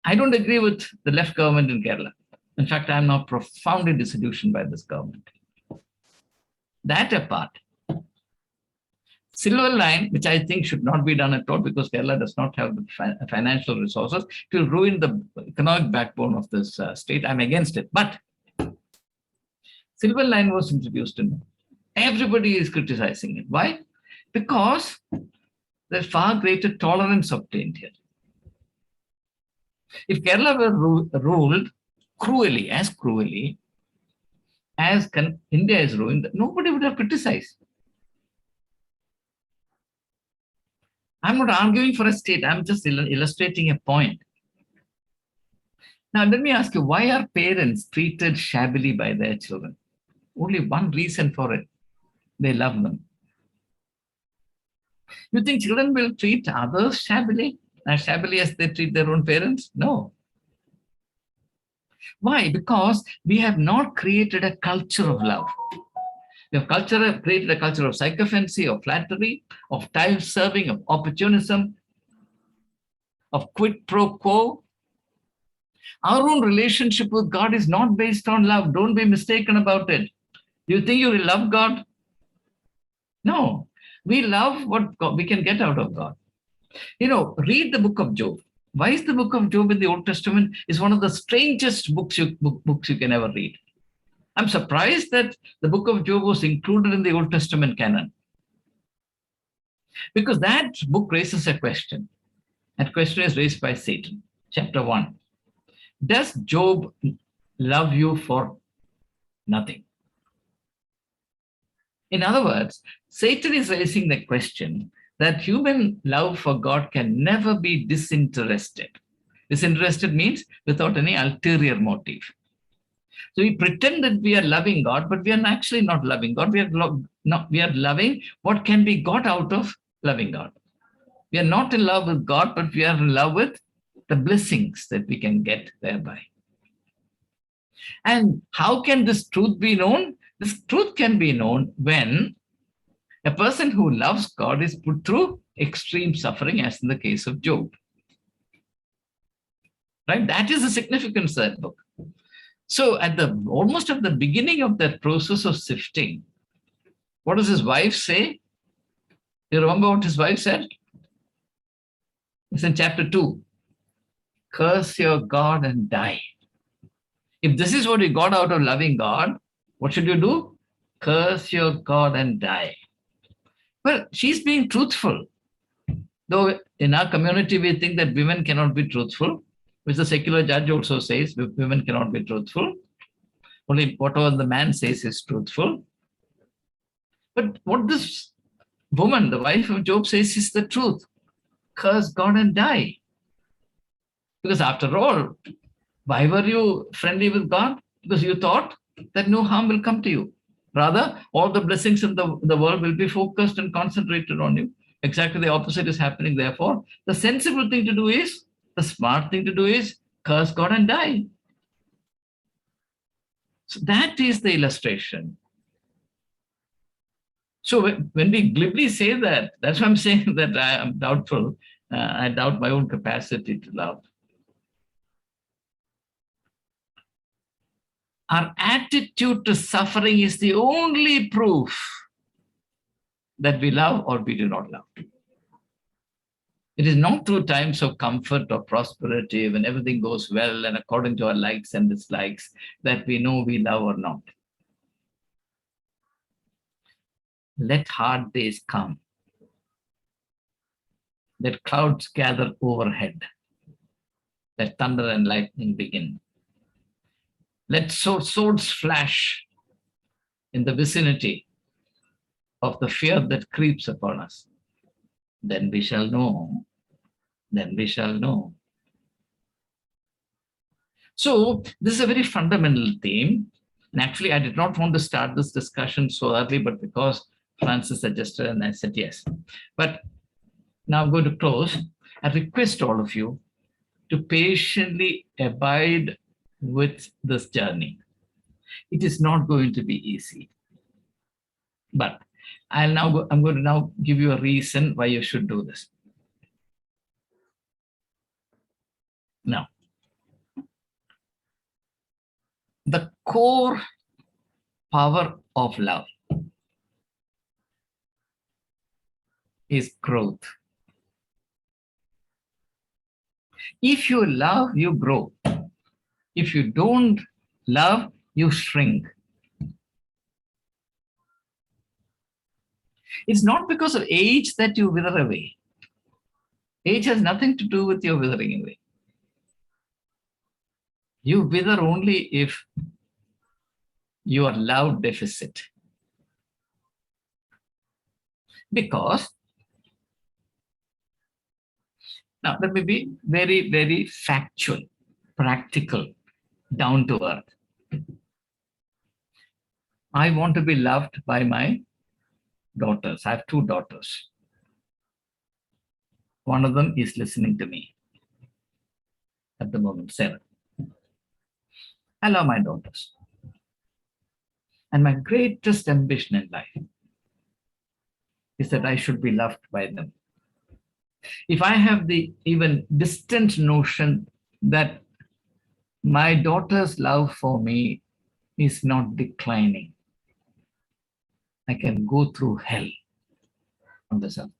I don't agree with the left government in Kerala. In fact, I'm now profoundly disillusioned by this government. That apart, Silver Line, which I think should not be done at all because Kerala does not have the financial resources, it will ruin the economic backbone of this state. I'm against it. But Silver Line was introduced and everybody is criticizing it. Why? Because there's far greater tolerance obtained here. If Kerala were ruled cruelly, as India is ruined, nobody would have criticized. I'm not arguing for a state. I'm just illustrating a point. Now, let me ask you, why are parents treated shabbily by their children? Only one reason for it. They love them. You think children will treat others shabbily, as shabbily as they treat their own parents? No. Why? Because we have not created a culture of love. We have created a culture of sycophancy, of flattery, of time serving, of opportunism, of quid pro quo. Our own relationship with God is not based on love. Don't be mistaken about it. You think you will love God? No. We love what we can get out of God. Read the book of Job. Why is the book of Job in the Old Testament is one of the strangest books you can ever read? I'm surprised that the book of Job was included in the Old Testament canon. Because that book raises a question. That question is raised by Satan. Chapter 1. Does Job love you for nothing? In other words, Satan is raising the question that human love for God can never be disinterested. Disinterested means without any ulterior motive. So we pretend that we are loving God, but we are actually not loving God. We are loving what can be got out of loving God. We are not in love with God, but we are in love with the blessings that we can get thereby. And how can this truth be known? This truth can be known when a person who loves God is put through extreme suffering, as in the case of Job. Right? That is the significance of that book. So almost at the beginning of that process of sifting, what does his wife say? You remember what his wife said? It's in chapter 2. Curse your God and die. If this is what you got out of loving God, what should you do? Curse your God and die. Well, she's being truthful. Though in our community, we think that women cannot be truthful, which the secular judge also says women cannot be truthful. Only whatever the man says is truthful. But what this woman, the wife of Job, says is the truth. Curse God and die. Because after all, why were you friendly with God? Because you thought that no harm will come to you. Rather, all the blessings of the world will be focused and concentrated on you. Exactly the opposite is happening. Therefore, the sensible thing to do is, the smart thing to do is, curse God and die. So that is the illustration. So when we glibly say that, that's why I'm saying that I am doubtful. I doubt my own capacity to love. Our attitude to suffering is the only proof that we love or we do not love. It is not through times of comfort or prosperity, when everything goes well and according to our likes and dislikes, that we know we love or not. Let hard days come. Let clouds gather overhead. Let thunder and lightning begin. Let swords flash in the vicinity of the fear that creeps upon us. Then we shall know. Then we shall know. So this is a very fundamental theme. And actually, I did not want to start this discussion so early, but because Francis suggested and I said yes. But now I'm going to close. I request all of you to patiently abide with this journey. It is not going to be easy. But I'm going to now give you a reason why you should do this. Now, the core power of love is growth. If you love, you grow. If you don't love, you shrink. It's not because of age that you wither away. Age has nothing to do with your withering away. You wither only if you are love deficit. Because Now, let me be very, very factual, practical, down to earth. I want to be loved by my daughters. I have 2 daughters. One of them is listening to me at the moment, 7. I love my daughters. And my greatest ambition in life is that I should be loved by them. If I have the even distant notion that my daughter's love for me is not declining, I can go through hell on this earth.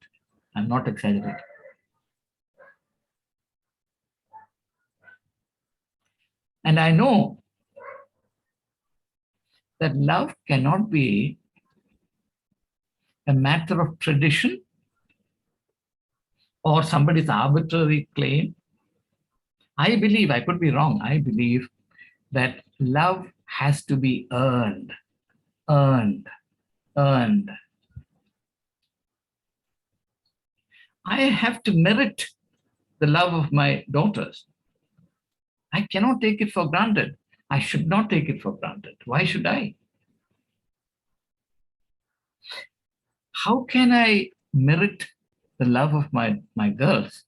I'm not exaggerating. And I know that love cannot be a matter of tradition or somebody's arbitrary claim. I believe, I could be wrong, I believe that love has to be earned, earned, earned. I have to merit the love of my daughters. I cannot take it for granted. I should not take it for granted. Why should I? How can I merit the love of my girls?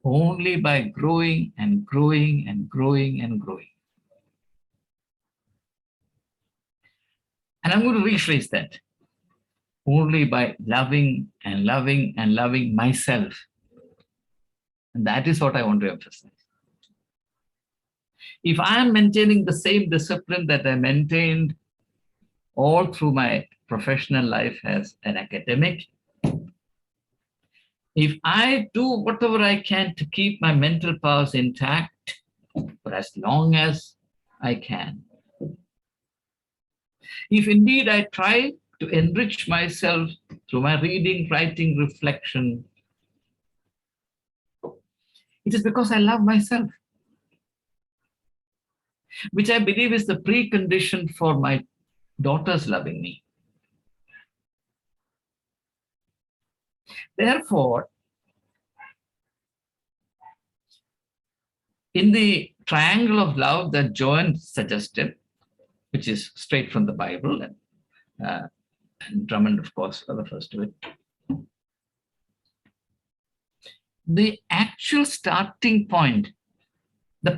Only by growing and growing and growing and growing. And I'm going to rephrase that. Only by loving and loving and loving myself. And that is what I want to emphasize. If I am maintaining the same discipline that I maintained all through my professional life as an academic, if I do whatever I can to keep my mental powers intact for as long as I can, if indeed I try to enrich myself through my reading, writing, reflection, it is because I love myself, which I believe is the precondition for my daughters loving me. Therefore, in the triangle of love that Joan suggested, which is straight from the Bible, and Drummond, of course, refers to it, the actual starting point, the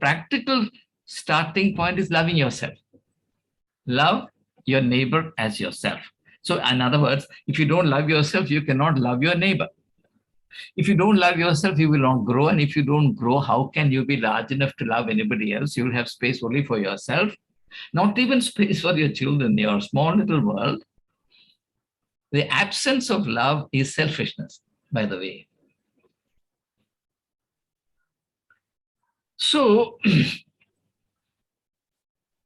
practical starting point is loving yourself. Love your neighbor as yourself. So in other words, if you don't love yourself, you cannot love your neighbor. If you don't love yourself, you will not grow. And if you don't grow, how can you be large enough to love anybody else? You will have space only for yourself, not even space for your children, your small little world. The absence of love is selfishness, by the way. So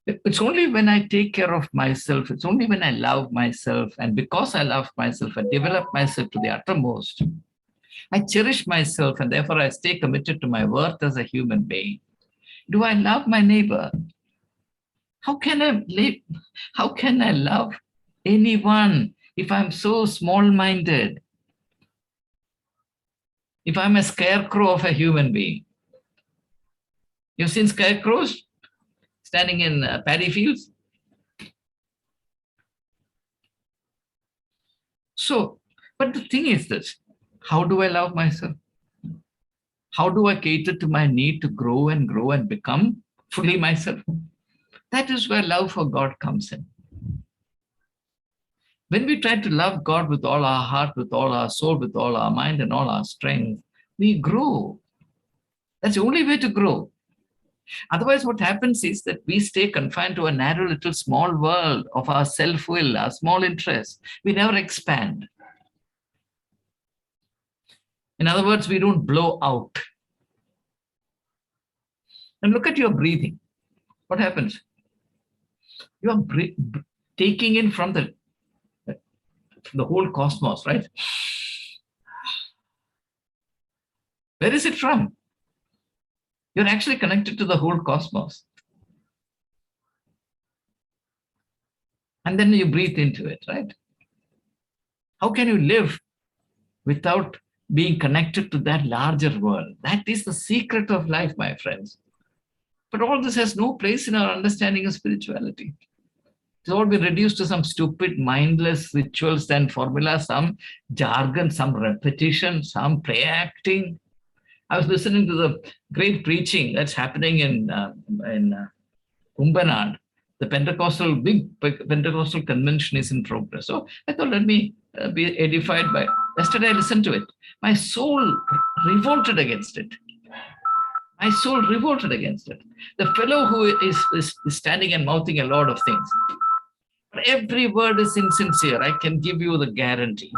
it's only when I take care of myself, it's only when I love myself, and because I love myself, I develop myself to the uttermost, I cherish myself, and therefore I stay committed to my worth as a human being. Do I love my neighbor? How can I love anyone if I'm so small-minded? If I'm a scarecrow of a human being? You've seen scarecrows standing in paddy fields? So, but the thing is this, how do I love myself? How do I cater to my need to grow and become fully myself? That is where love for God comes in. When we try to love God with all our heart, with all our soul, with all our mind and all our strength, we grow. That's the only way to grow. Otherwise, what happens is that we stay confined to a narrow little small world of our self-will, our small interests. We never expand. In other words, we don't blow out. And look at your breathing. What happens? You are taking in from the whole cosmos, right? Where is it from? You're actually connected to the whole cosmos. And then you breathe into it, right? How can you live without being connected to that larger world. That is the secret of life, my friends. But all this has no place in our understanding of spirituality. It's all been reduced to some stupid, mindless rituals and formulas, some jargon, some repetition, some play acting. I was listening to the great preaching that's happening in Umbanad. The big Pentecostal convention is in progress. So I thought, let me be edified by. Yesterday I listened to it. My soul revolted against it. My soul revolted against it. The fellow who is standing and mouthing a lot of things. But every word is insincere. I can give you the guarantee.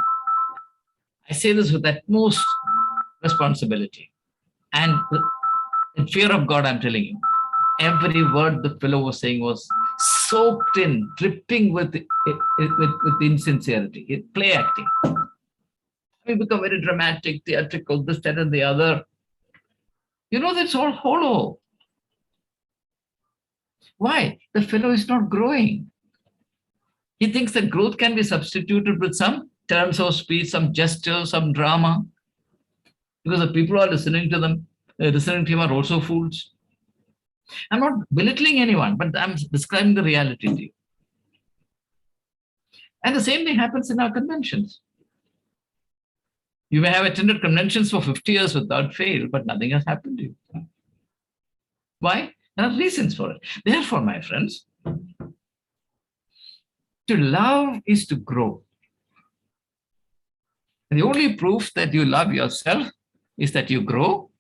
I say this with utmost responsibility and fear of God, I'm telling you. Every word the fellow was saying was soaked in, dripping with insincerity, play acting. We become very dramatic, theatrical, this, that, and the other. You know, that's all hollow. Why? The fellow is not growing. He thinks that growth can be substituted with some turns of speech, some gestures, some drama. Because the people who are listening to him are also fools. I'm not belittling anyone, but I'm describing the reality to you. And the same thing happens in our conventions. You may have attended conventions for 50 years without fail, but nothing has happened to you. Why? There are reasons for it. Therefore, my friends, to love is to grow. And the only proof that you love yourself is that you grow.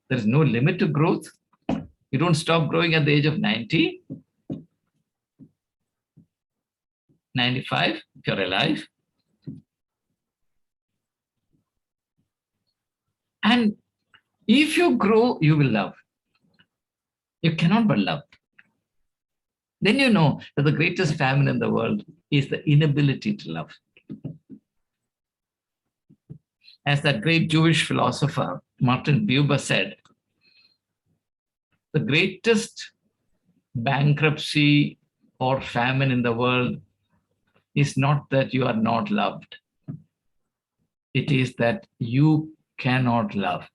There is no limit to growth. You don't stop growing at the age of 90, 95, if you're alive. And if you grow, you will love. You cannot but love. Then you know that the greatest famine in the world is the inability to love. As that great Jewish philosopher, Martin Buber, said, the greatest bankruptcy or famine in the world is not that you are not loved. It is that you cannot love.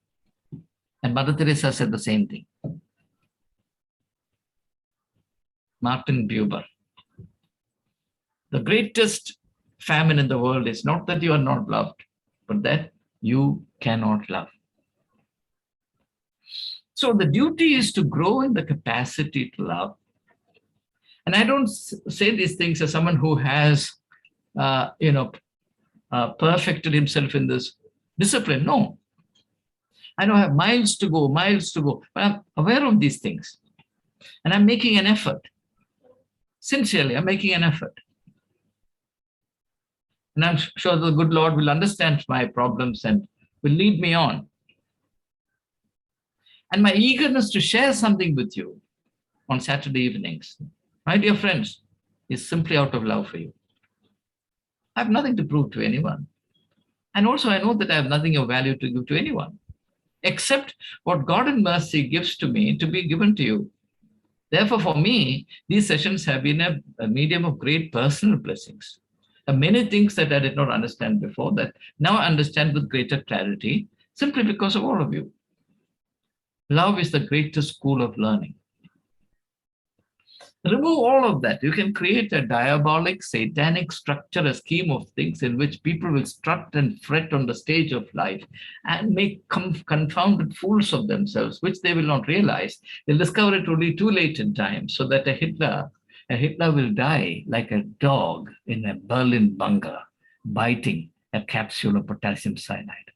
And Mother Teresa said the same thing. Martin Buber. The greatest famine in the world is not that you are not loved, but that you cannot love. So the duty is to grow in the capacity to love. And I don't say these things as someone who has, perfected himself in this discipline. No. I know I have miles to go, but I'm aware of these things. And I'm making an effort. Sincerely, I'm making an effort. And I'm sure the good Lord will understand my problems and will lead me on. And my eagerness to share something with you on Saturday evenings, my dear friends, is simply out of love for you. I have nothing to prove to anyone. And also I know that I have nothing of value to give to anyone, except what God in mercy gives to me to be given to you. Therefore, for me, these sessions have been a medium of great personal blessings. Many things that I did not understand before that now I understand with greater clarity, simply because of all of you. Love is the greatest school of learning. Remove all of that. You can create a diabolic, satanic structure, a scheme of things in which people will strut and fret on the stage of life and make confounded fools of themselves, which they will not realize. They'll discover it only too late in time, so that a Hitler will die like a dog in a Berlin bunker, biting a capsule of potassium cyanide.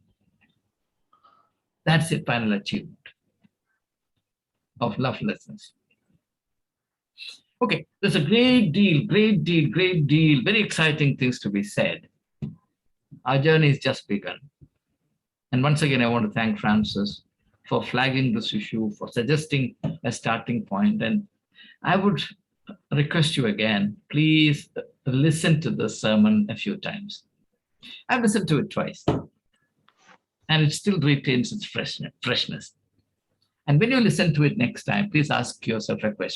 That's the final achievement of lovelessness. Okay, there's a great deal, very exciting things to be said. Our journey has just begun. And once again, I want to thank Francis for flagging this issue, for suggesting a starting point. And I would request you again, please listen to this sermon a few times. I've listened to it twice, and it still retains its freshness. And when you listen to it next time, please ask yourself a question.